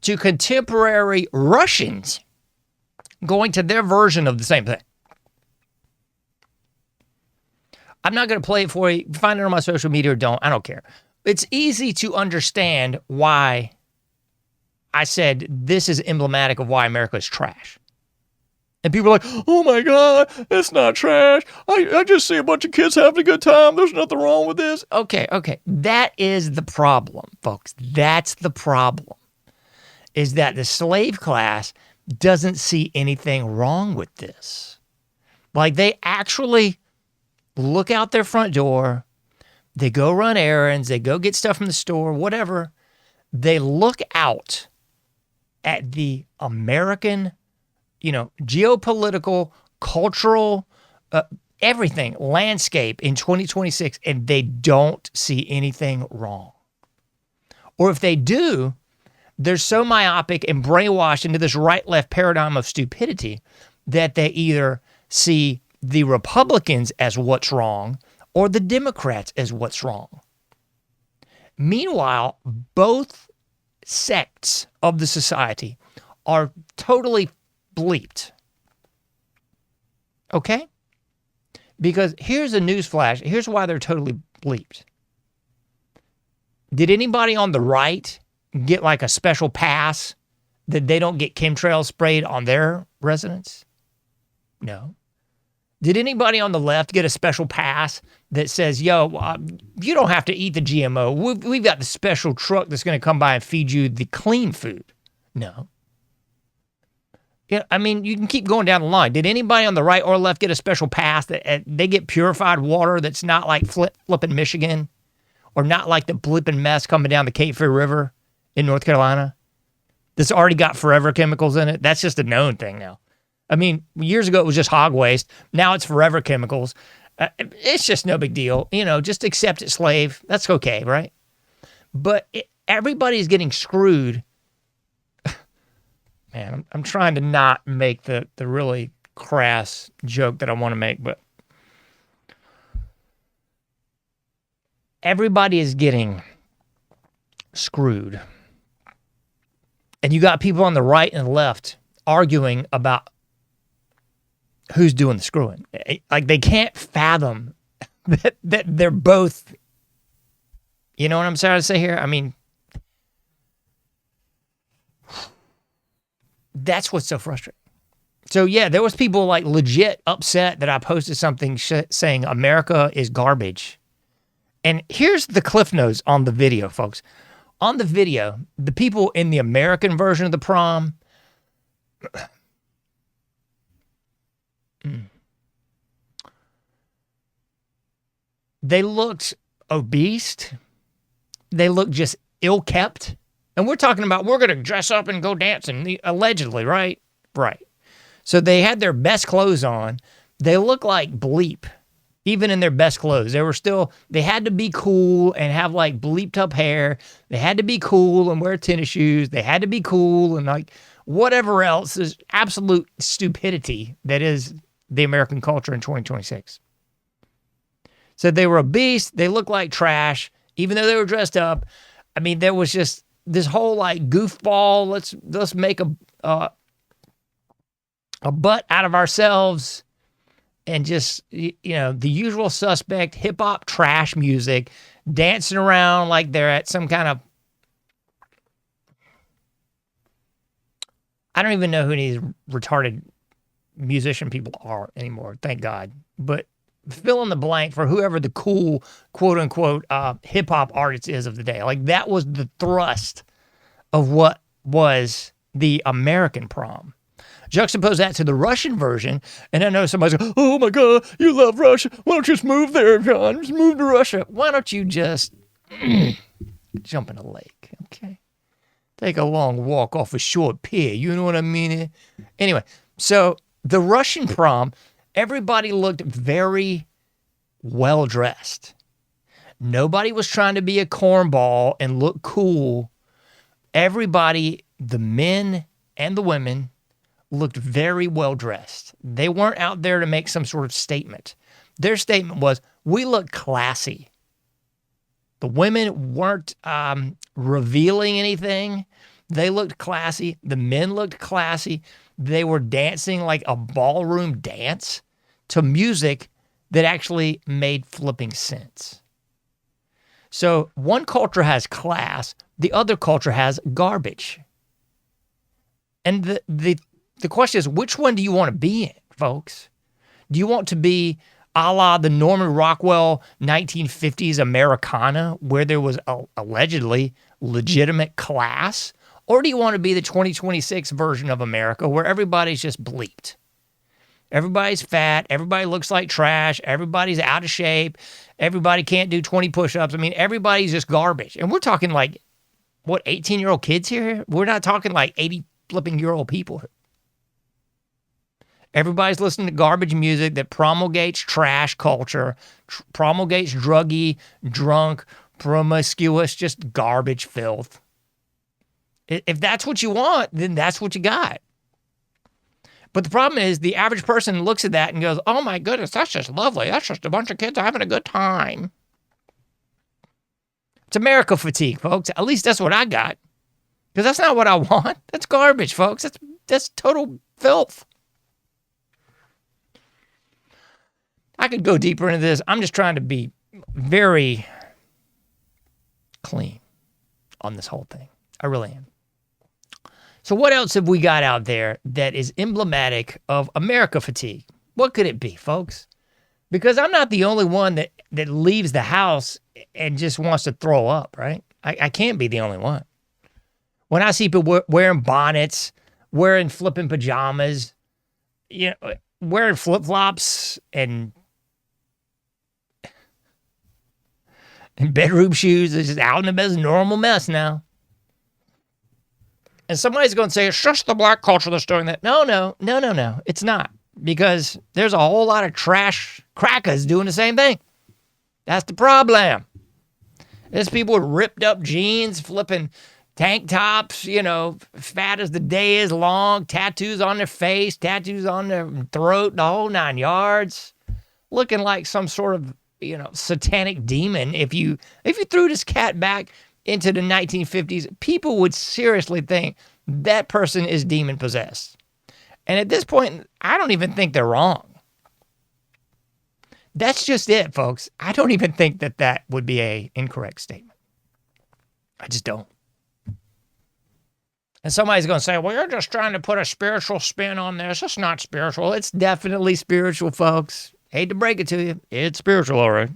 to contemporary Russians going to their version of the same thing. I'm not going to play it for you. Find it on my social media or don't. I don't care. It's easy to understand why I said this is emblematic of why America is trash. And people are like, oh my God, it's not trash. I just see a bunch of kids having a good time. There's nothing wrong with this. Okay. That is the problem, folks. That's the problem. Is that the slave class doesn't see anything wrong with this. Like, they actually look out their front door. They go run errands. They go get stuff from the store, whatever. They look out at the American, geopolitical, cultural, everything, landscape in 2026, and they don't see anything wrong. Or if they do, they're so myopic and brainwashed into this right-left paradigm of stupidity that they either see the Republicans as what's wrong or the Democrats as what's wrong. Meanwhile, both sects of the society are totally bleeped. Okay? Because here's a newsflash. Here's why they're totally bleeped. Did anybody on the right get like a special pass that they don't get chemtrails sprayed on their residence? No. Did anybody on the left get a special pass that says, you don't have to eat the GMO. We've got the special truck that's going to come by and feed you the clean food? No. You can keep going down the line. Did anybody on the right or left get a special pass that they get purified water that's not like flipping Michigan or not like the blipping mess coming down the Cape Fear River in North Carolina that's already got forever chemicals in it? That's just a known thing now. Years ago it was just hog waste. Now it's forever chemicals. It's just no big deal. Just accept it, slave. That's okay, right? But everybody's getting screwed. Man, I'm trying to not make the really crass joke that I want to make, but everybody is getting screwed. And you got people on the right and the left arguing about who's doing the screwing. Like, they can't fathom that they're both, you know what I'm trying to say here? That's what's so frustrating. So yeah, there was people like legit upset that I posted something saying America is garbage. And here's the cliff notes on the video, folks. On the video, the people in the American version of the prom, they looked obese. They looked just ill-kept. And we're talking about we're going to dress up and go dancing, allegedly, right? Right. So they had their best clothes on. They look like bleep, even in their best clothes. They had to be cool and have like bleeped up hair. They had to be cool and wear tennis shoes. They had to be cool and like whatever else is absolute stupidity that is the American culture in 2026. So they were obese. They looked like trash, even though they were dressed up. There was just this whole like goofball. Let's make a butt out of ourselves, and just the usual suspect hip hop trash music, dancing around like they're at some kind of, I don't even know who these retarded musician people are anymore, thank God. But fill in the blank for whoever the cool, quote unquote, hip hop artist is of the day. Like that was the thrust of what was the American prom. Juxtapose that to the Russian version, and I know somebody's going, oh my God, you love Russia. Why don't you just move there, John? Just move to Russia. Why don't you just jump in a lake, okay? Take a long walk off a short pier. You know what I mean? Anyway, so the Russian prom, everybody looked very well dressed. Nobody was trying to be a cornball and look cool. Everybody, the men and the women, looked very well dressed. They weren't out there to make some sort of statement. Their statement was, we look classy. The women weren't revealing anything. They looked classy. The men looked classy. They were dancing like a ballroom dance to music that actually made flipping sense. So one culture has class, the other culture has garbage. And the question is, which one do you want to be in, folks? Do you want to be a la the Norman Rockwell 1950s Americana, where there was allegedly legitimate class? Or do you want to be the 2026 version of America where everybody's just bleeped? Everybody's fat. Everybody looks like trash. Everybody's out of shape. Everybody can't do 20 push-ups. I mean, everybody's just garbage. And we're talking like, what, 18-year-old kids here? We're not talking like 80-flipping-year-old people. Everybody's listening to garbage music that promulgates trash culture, promulgates druggy, drunk, promiscuous, just garbage filth. If that's what you want, then that's what you got. But the problem is the average person looks at that and goes, oh my goodness, that's just lovely. That's just a bunch of kids having a good time. It's America fatigue, folks. At least that's what I got. Because that's not what I want. That's garbage, folks. That's total filth. I could go deeper into this. I'm just trying to be very clean on this whole thing. I really am. So what else have we got out there that is emblematic of America fatigue? What could it be, folks? Because I'm not the only one that leaves the house and just wants to throw up, right? I can't be the only one. When I see people wearing bonnets, wearing flipping pajamas, you know, wearing flip-flops and bedroom shoes, it's just out in the best normal mess now. And somebody's going to say, it's just the black culture that's doing that. No. It's not. Because there's a whole lot of trash crackers doing the same thing. That's the problem. There's people with ripped up jeans, flipping tank tops, you know, fat as the day is long, tattoos on their face, tattoos on their throat, the whole 9 yards. Looking like some sort of, you know, satanic demon. If you threw this cat back into the 1950s, people would seriously think that person is demon possessed. And at this point, I don't even think they're wrong. That's just it, folks. I don't even think that would be an incorrect statement. I just don't. And somebody's going to say, well, you're just trying to put a spiritual spin on this. It's not spiritual. It's definitely spiritual, folks. Hate to break it to you. It's spiritual, all right.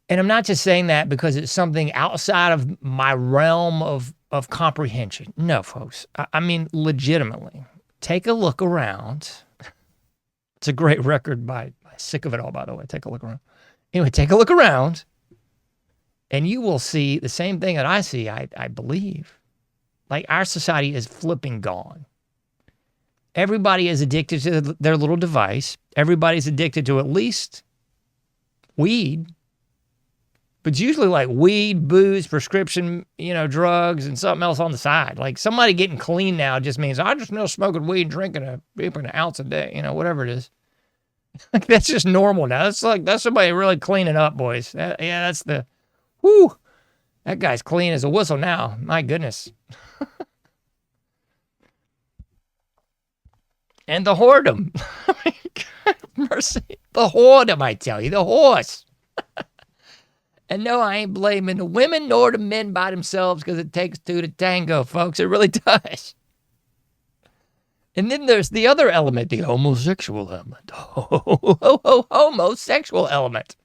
And I'm not just saying that because it's something outside of my realm of comprehension. No, folks. I mean, legitimately, take a look around. It's a great record by Sick of It All, by the way. Take a look around. Anyway, take a look around, and you will see the same thing that I see, I believe. Like, our society is flipping gone. Everybody is addicted to their little device. Everybody's addicted to at least weed. But it's usually like weed, booze, prescription, you know, drugs, and something else on the side. Like somebody getting clean now just means I just know smoking weed and drinking an ounce a day, you know, whatever it is. Like that's just normal now. That's somebody really cleaning up, boys. That's the, whoo, that guy's clean as a whistle now. My goodness. And the whoredom. Mercy. The whoredom, I tell you, the horse. And no, I ain't blaming the women nor the men by themselves because it takes two to tango, folks. It really does. And then there's the other element, the homosexual element. Homosexual element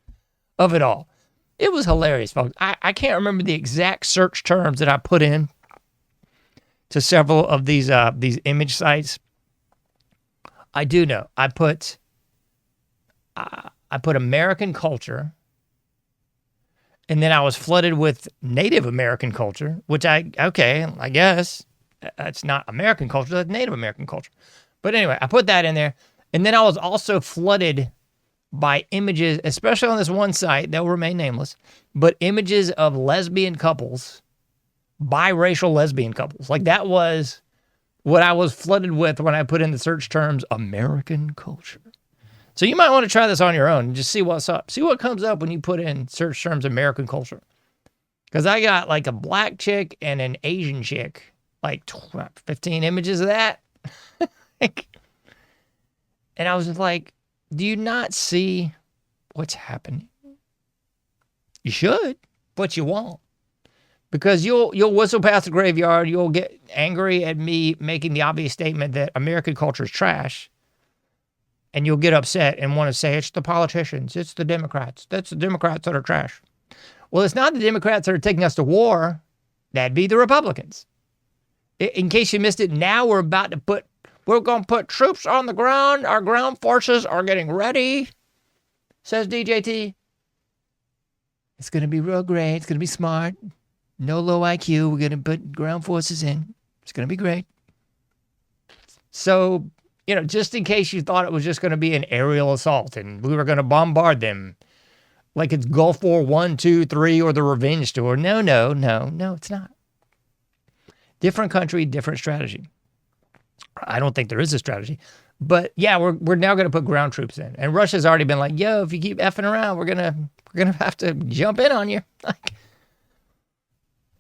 of it all. It was hilarious, folks. I can't remember the exact search terms that I put in to several of these image sites. I do know. I put American culture, and then I was flooded with Native American culture, which I guess that's not American culture, that's Native American culture. But anyway, I put that in there, and then I was also flooded by images, especially on this one site that will remain nameless, but images of lesbian couples, biracial lesbian couples. Like that was what I was flooded with when I put in the search terms American culture. So you might want to try this on your own and just see what's up. See what comes up when you put in search terms American culture. Because I got like a black chick and an Asian chick, like 15 images of that. And I was just like, do you not see what's happening? You should, but you won't. Because you'll whistle past the graveyard, you'll get angry at me making the obvious statement that American culture is trash, and you'll get upset and want to say, it's the politicians, it's the Democrats, that's the Democrats that are trash. Well, it's not the Democrats that are taking us to war, that'd be the Republicans. In case you missed it, now we're going to put troops on the ground, our ground forces are getting ready, says DJT. It's going to be real great, it's going to be smart. No low IQ. We're going to put ground forces in. It's going to be great. So, just in case you thought it was just going to be an aerial assault and we were going to bombard them like it's Gulf War 1, 2, 3 or the Revenge Tour. No, it's not. Different country, different strategy. I don't think there is a strategy. But yeah, we're now going to put ground troops in. And Russia's already been like, yo, if you keep effing around, we're going to have to jump in on you.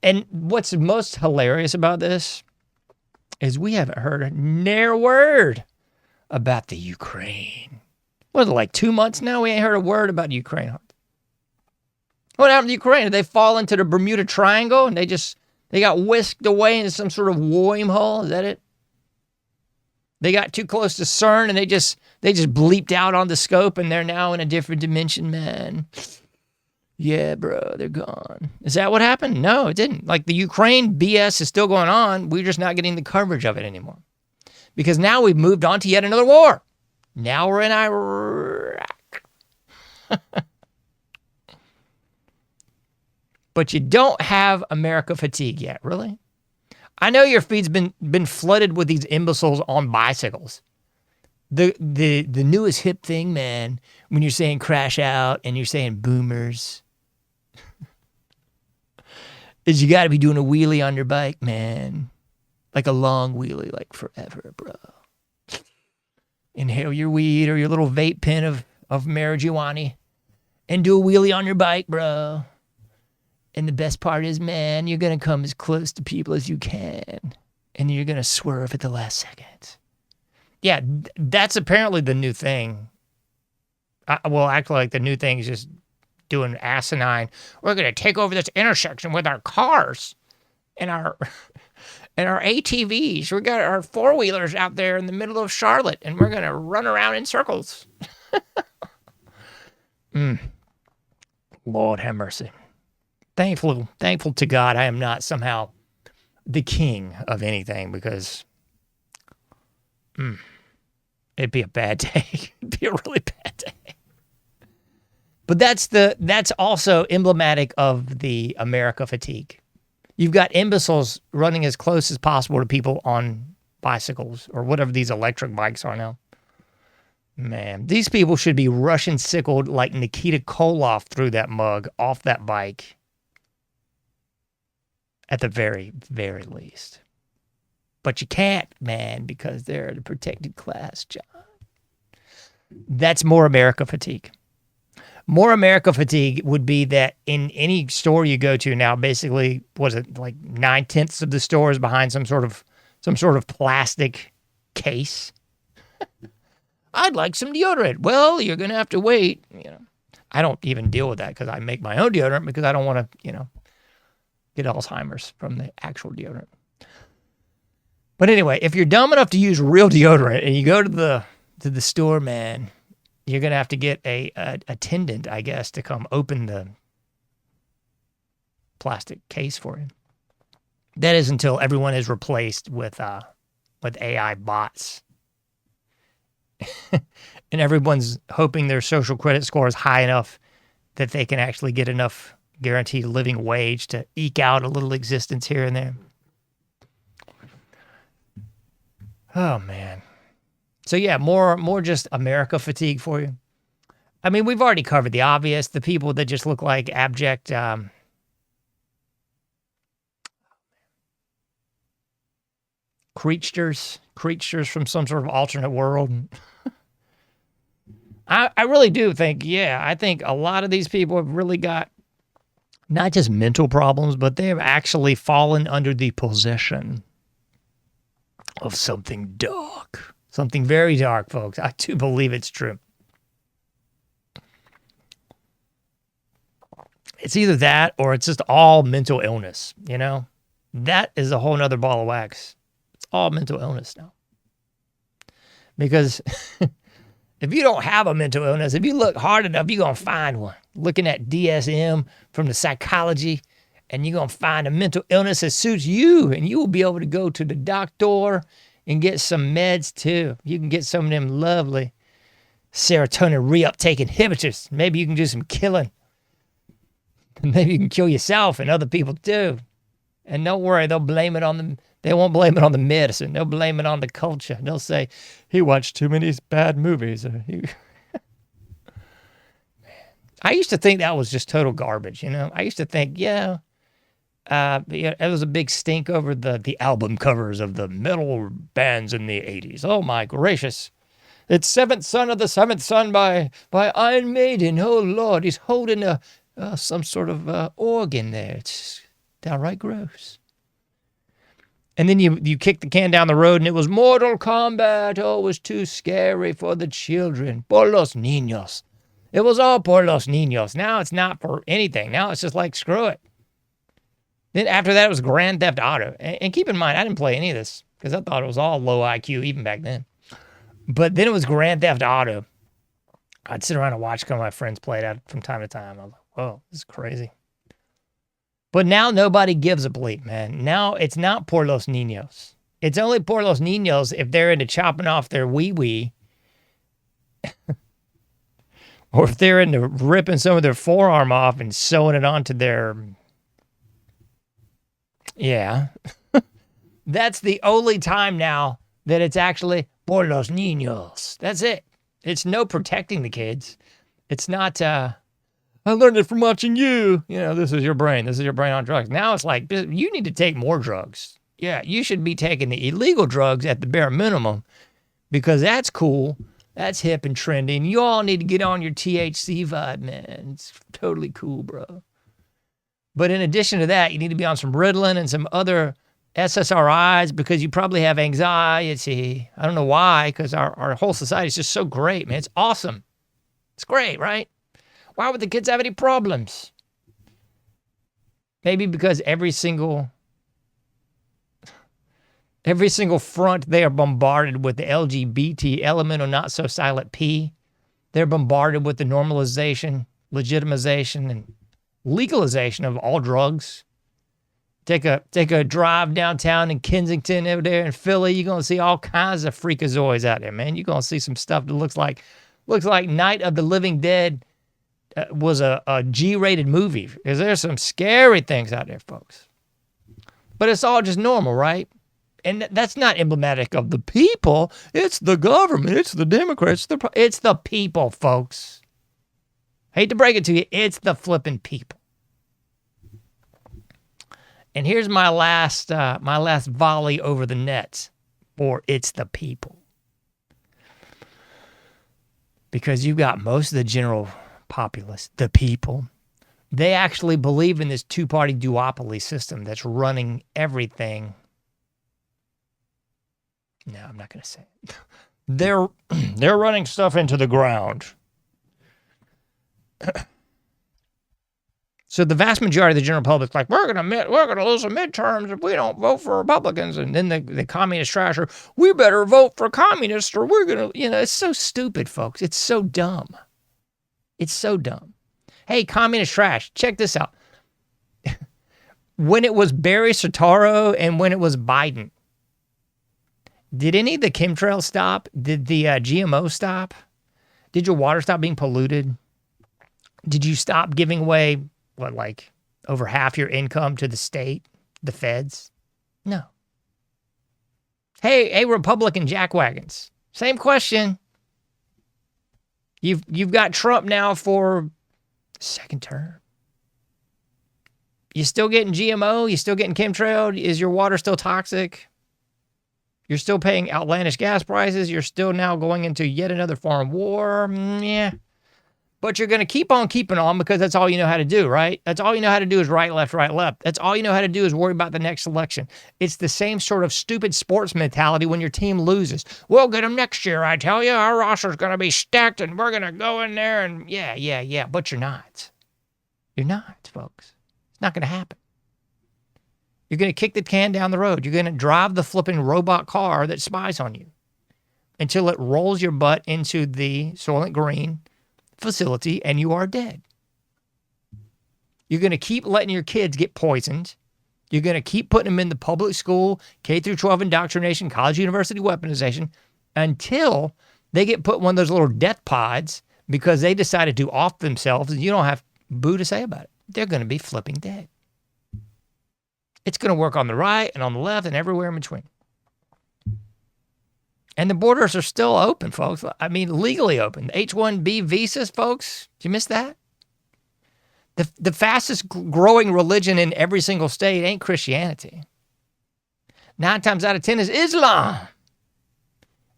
And what's most hilarious about this is we haven't heard near word about the Ukraine. What is it, like 2 months now? We ain't heard a word about Ukraine. What happened to Ukraine? Did they fall into the Bermuda Triangle and they got whisked away into some sort of wormhole? Is that it? They got too close to CERN and they just bleeped out on the scope and they're now in a different dimension, man. Yeah, bro, they're gone. Is that what happened? No, it didn't. Like the Ukraine BS is still going on. We're just not getting the coverage of it anymore. Because now we've moved on to yet another war. Now we're in Iraq. But you don't have America fatigue yet, really? I know your feed's been flooded with these imbeciles on bicycles. The newest hip thing, man, when you're saying crash out and you're saying boomers, is you got to be doing a wheelie on your bike, man. Like a long wheelie, like forever, bro. Inhale your weed or your little vape pen of marijuana and do a wheelie on your bike, bro. And the best part is, man, you're going to come as close to people as you can. And you're going to swerve at the last second. Yeah, that's apparently the new thing. Actually, like the new thing is just doing asinine. We're going to take over this intersection with our cars and our ATVs. We got our four-wheelers out there in the middle of Charlotte, and we're going to run around in circles. Lord have mercy. Thankful to God I am not somehow the king of anything because it'd be a bad day. It'd be a really bad day. But that's also emblematic of the America fatigue. You've got imbeciles running as close as possible to people on bicycles or whatever these electric bikes are now. Man, these people should be Russian sickled like Nikita Koloff through that mug off that bike. At the very, very least. But you can't, man, because they're the protected class, John. That's more America fatigue. More America fatigue would be that in any store you go to now, basically, was it like 9/10 of the store is behind some sort of plastic case? I'd like some deodorant. Well, you're gonna have to wait. I don't even deal with that because I make my own deodorant because I don't want to, get Alzheimer's from the actual deodorant. But anyway, if you're dumb enough to use real deodorant and you go to the store, man, you're going to have to get a attendant, I guess, to come open the plastic case for you. That is until everyone is replaced with AI bots. And everyone's hoping their social credit score is high enough that they can actually get enough guaranteed living wage to eke out a little existence here and there. Oh, man. So, yeah, more just America fatigue for you. I mean, we've already covered the obvious. The people that just look like abject creatures from some sort of alternate world. I really do think, I think a lot of these people have really got not just mental problems, but they have actually fallen under the possession of something dark. Something very dark, folks. I do believe it's true. It's either that or it's just all mental illness, That is a whole nother ball of wax. It's all mental illness now. Because if you don't have a mental illness, if you look hard enough, you're going to find one. Looking at DSM from the psychology, and you're going to find a mental illness that suits you, and you will be able to go to the doctor and get some meds too. You can get some of them lovely serotonin reuptake inhibitors. Maybe you can do some killing. Maybe you can kill yourself and other people too. And don't worry, they'll blame it on the. They won't blame it on the medicine. They'll blame it on the culture. They'll say, he watched too many bad movies. I used to think that was just total garbage, I used to think, it was a big stink over the album covers of the metal bands in the 80s. Oh, my gracious. It's Seventh Son of the Seventh Son by Iron Maiden. Oh, Lord, he's holding some sort of organ there. It's downright gross. And then you kick the can down the road and it was Mortal Kombat. Oh, it was too scary for the children. Por los niños. It was all por los niños. Now it's not for anything. Now it's just like, screw it. Then after that, it was Grand Theft Auto. And keep in mind, I didn't play any of this because I thought it was all low IQ even back then. But then it was Grand Theft Auto. I'd sit around and watch some of my friends play it out from time to time. I was like, whoa, this is crazy. But now nobody gives a bleep, man. Now it's not por los niños. It's only por los niños if they're into chopping off their wee-wee. Or if they're into ripping some of their forearm off and sewing it onto their... Yeah. That's the only time now that it's actually por los niños. That's it. It's no protecting the kids. It's not... I learned it from watching you. This is your brain. This is your brain on drugs. Now it's like, you need to take more drugs. Yeah, you should be taking the illegal drugs at the bare minimum because that's cool. That's hip and trendy. And you all need to get on your THC vibe, man. It's totally cool, bro. But in addition to that, you need to be on some Ritalin and some other SSRIs because you probably have anxiety. I don't know why, because our whole society is just so great, man. It's awesome. It's great, right? Why would the kids have any problems? Maybe because every single front they are bombarded with the LGBT element or not so silent P. They're bombarded with the normalization, legitimization, and legalization of all drugs. Take a drive downtown in Kensington over there in Philly. You're gonna see all kinds of freakazoids out there, man. You're gonna see some stuff that looks like Night of the Living Dead. Was a G-rated movie because there's some scary things out there, folks. But it's all just normal, right? And that's not emblematic of the people. It's the government. It's the Democrats. It's the people, folks. Hate to break it to you. It's the flipping people. And here's my last volley over the net for it's the people. Because you've got most of the general populace, the people, they actually believe in this two-party duopoly system that's running everything. No, I'm not going to say it. They're running stuff into the ground. So the vast majority of the general public's like, we're gonna lose the midterms if we don't vote for Republicans. And then the communist trash are, we better vote for communists or we're gonna, it's so stupid, folks. It's so dumb. It's so dumb. Hey, communist trash, check this out. When it was Barry Soetoro and when it was Biden, did any of the chemtrails stop? Did the GMO stop? Did your water stop being polluted? Did you stop giving away, over half your income to the state, the feds? No. Hey, Republican jackwagons. Same question. You've got Trump now for second term. You still getting GMO? You still getting chemtrail? Is your water still toxic? You're still paying outlandish gas prices. You're still now going into yet another foreign war. Yeah. But you're going to keep on keeping on because that's all you know how to do, right? That's all you know how to do is right, left, right, left. That's all you know how to do is worry about the next election. It's the same sort of stupid sports mentality when your team loses. We'll get them next year, I tell you. Our roster's going to be stacked and we're going to go in there and yeah. But you're not. You're not, folks. It's not going to happen. You're going to kick the can down the road. You're going to drive the flipping robot car that spies on you until it rolls your butt into the Soylent Green facility and you are dead. You're going to keep letting your kids get poisoned. You're going to keep putting them in the public school, K through 12 indoctrination, college, university weaponization until they get put in one of those little death pods because they decided to off themselves and you don't have boo to say about it. They're going to be flipping dead. It's going to work on the right and on the left and everywhere in between. And the borders are still open, folks. I mean, legally open. The H-1B visas, folks. Did you miss that? The fastest growing religion in every single state ain't Christianity. 9 times out of 10 is Islam.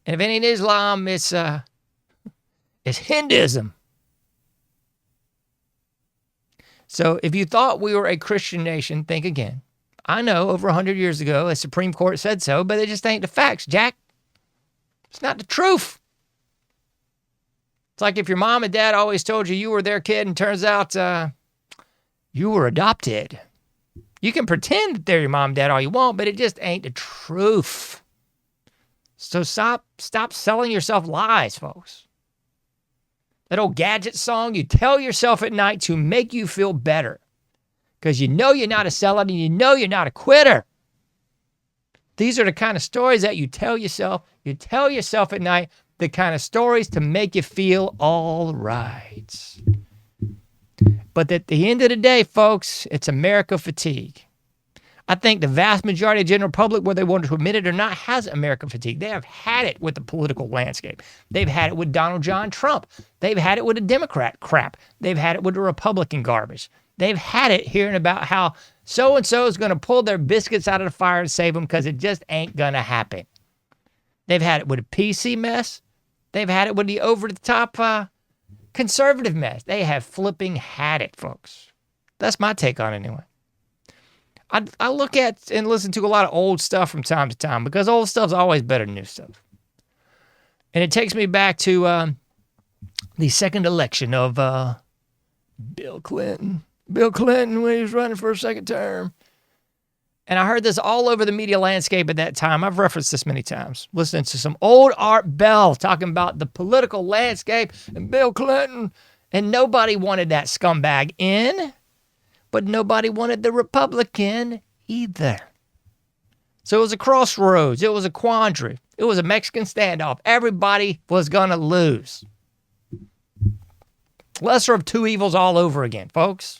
And if it ain't Islam, it's Hinduism. So if you thought we were a Christian nation, think again. I know over 100 years ago, a Supreme Court said so, but it just ain't the facts, Jack. It's not the truth. It's like if your mom and dad always told you were their kid and turns out you were adopted. You can pretend that they're your mom and dad all you want, but it just ain't the truth. So stop selling yourself lies, folks. That old Gadget song you tell yourself at night to make you feel better. Because you know you're not a sellout and you know you're not a quitter. These are the kind of stories that you tell yourself. You tell yourself at night the kind of stories to make you feel all right. But at the end of the day, folks, it's America fatigue. I think the vast majority of the general public, whether they want to admit it or not, has American fatigue. They have had it with the political landscape. They've had it with Donald John Trump. They've had it with the Democrat crap. They've had it with the Republican garbage. They've had it hearing about how so-and-so is going to pull their biscuits out of the fire and save them because it just ain't going to happen. They've had it with a PC mess. They've had it with the over-the-top conservative mess. They have flipping had it, folks. That's my take on it anyway. I look at and listen to a lot of old stuff from time to time because old stuff's always better than new stuff. And it takes me back to the second election of Bill Clinton. Bill Clinton when he was running for a second term. And I heard this all over the media landscape at that time. I've referenced this many times. Listening to some old Art Bell talking about the political landscape and Bill Clinton. And nobody wanted that scumbag in. But nobody wanted the Republican either. So it was a crossroads. It was a quandary. It was a Mexican standoff. Everybody was going to lose. Lesser of two evils all over again, folks.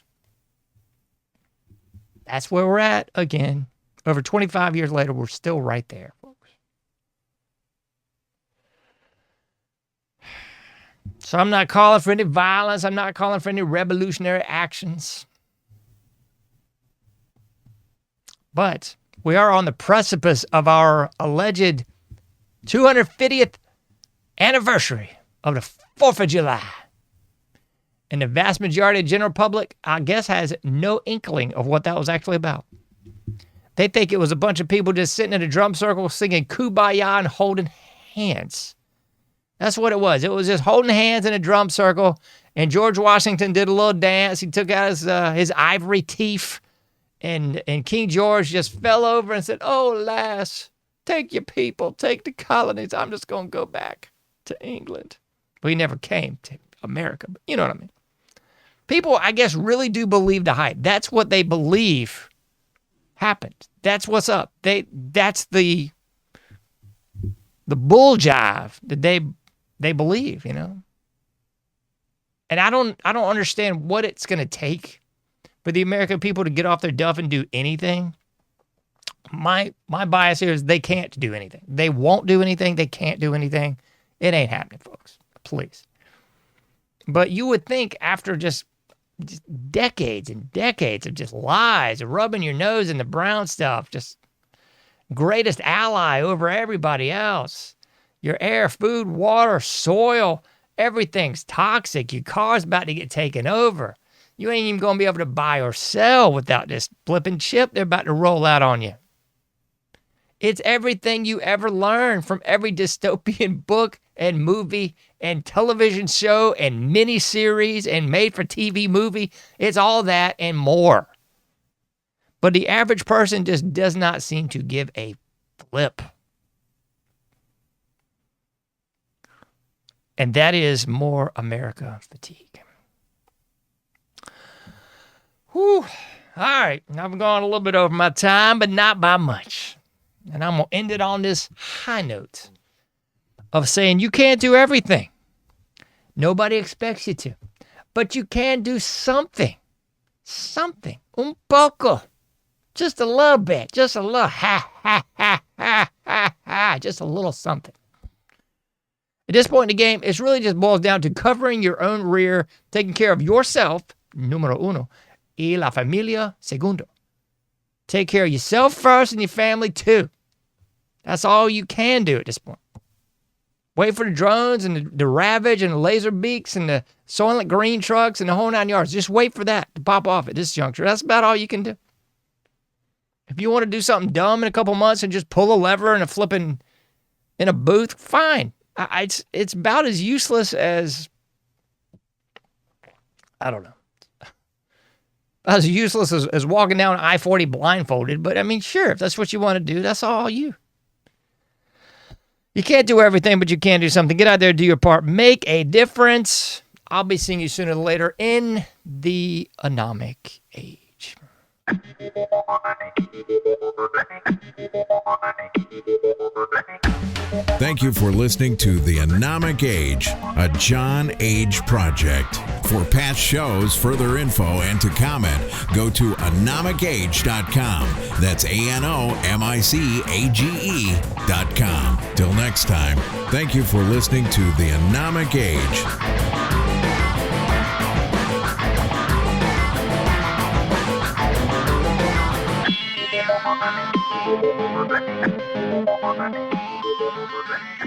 That's where we're at again. Over 25 years later, we're still right there, folks. So I'm not calling for any violence. I'm not calling for any revolutionary actions. But we are on the precipice of our alleged 250th anniversary of the 4th of July. And the vast majority of the general public, I guess, has no inkling of what that was actually about. They think it was a bunch of people just sitting in a drum circle singing Kumbaya and holding hands. That's what it was. It was just holding hands in a drum circle And George Washington did a little dance. He took out his ivory teeth. And King George just fell over and said, "Oh, lass, take your people, take the colonies. I'm just going to go back to England." But he never came to America. But you know what I mean? People, I guess, really do believe the hype. That's what they believe happened. That's what's up. That's the bull jive that they believe, you know? And I don't understand what it's going to take for the American people to get off their duff and do anything. My bias here is they can't do anything. They won't do anything. They can't do anything. It ain't happening, folks. Please. But you would think after just decades and decades of just lies, rubbing your nose in the brown stuff, just greatest ally over everybody else. Your air, food, water, soil, everything's toxic. Your car's about to get taken over. You ain't even going to be able to buy or sell without this flipping chip they're about to roll out on you. It's everything you ever learned from every dystopian book and movie and television show and miniseries and made-for-TV movie. It's all that and more. But the average person just does not seem to give a flip. And that is more America fatigue. Whew. All right. I've gone a little bit over my time, but not by much. And I'm going to end it on this high note of saying you can't do everything. Nobody expects you to. But you can do something. Something. Un poco. Just a little bit. Just a little just a little something. At this point in the game, it really just boils down to covering your own rear, taking care of yourself, número uno, y la familia, segundo. Take care of yourself first and your family too. That's all you can do at this point. Wait for the drones and the Ravage and the laser beaks and the Soylent Green trucks and the whole 9 yards. Just wait for that to pop off at this juncture. That's about all you can do. If you want to do something dumb in a couple months and just pull a lever and a flipping in a booth, fine. It's about as useless as, I don't know, as useless as walking down I-40 blindfolded. But I mean, sure, if that's what you want to do, that's all you. You can't do everything, but you can do something. Get out there, do your part, make a difference. I'll be seeing you sooner or later in the anomic age. Thank you for listening to The Anomic Age, a John Age project. For past shows, further info, and to comment, go to anomicage.com. That's ANOMICAGE.com. Till next time, thank you for listening to The Anomic Age. Thank you.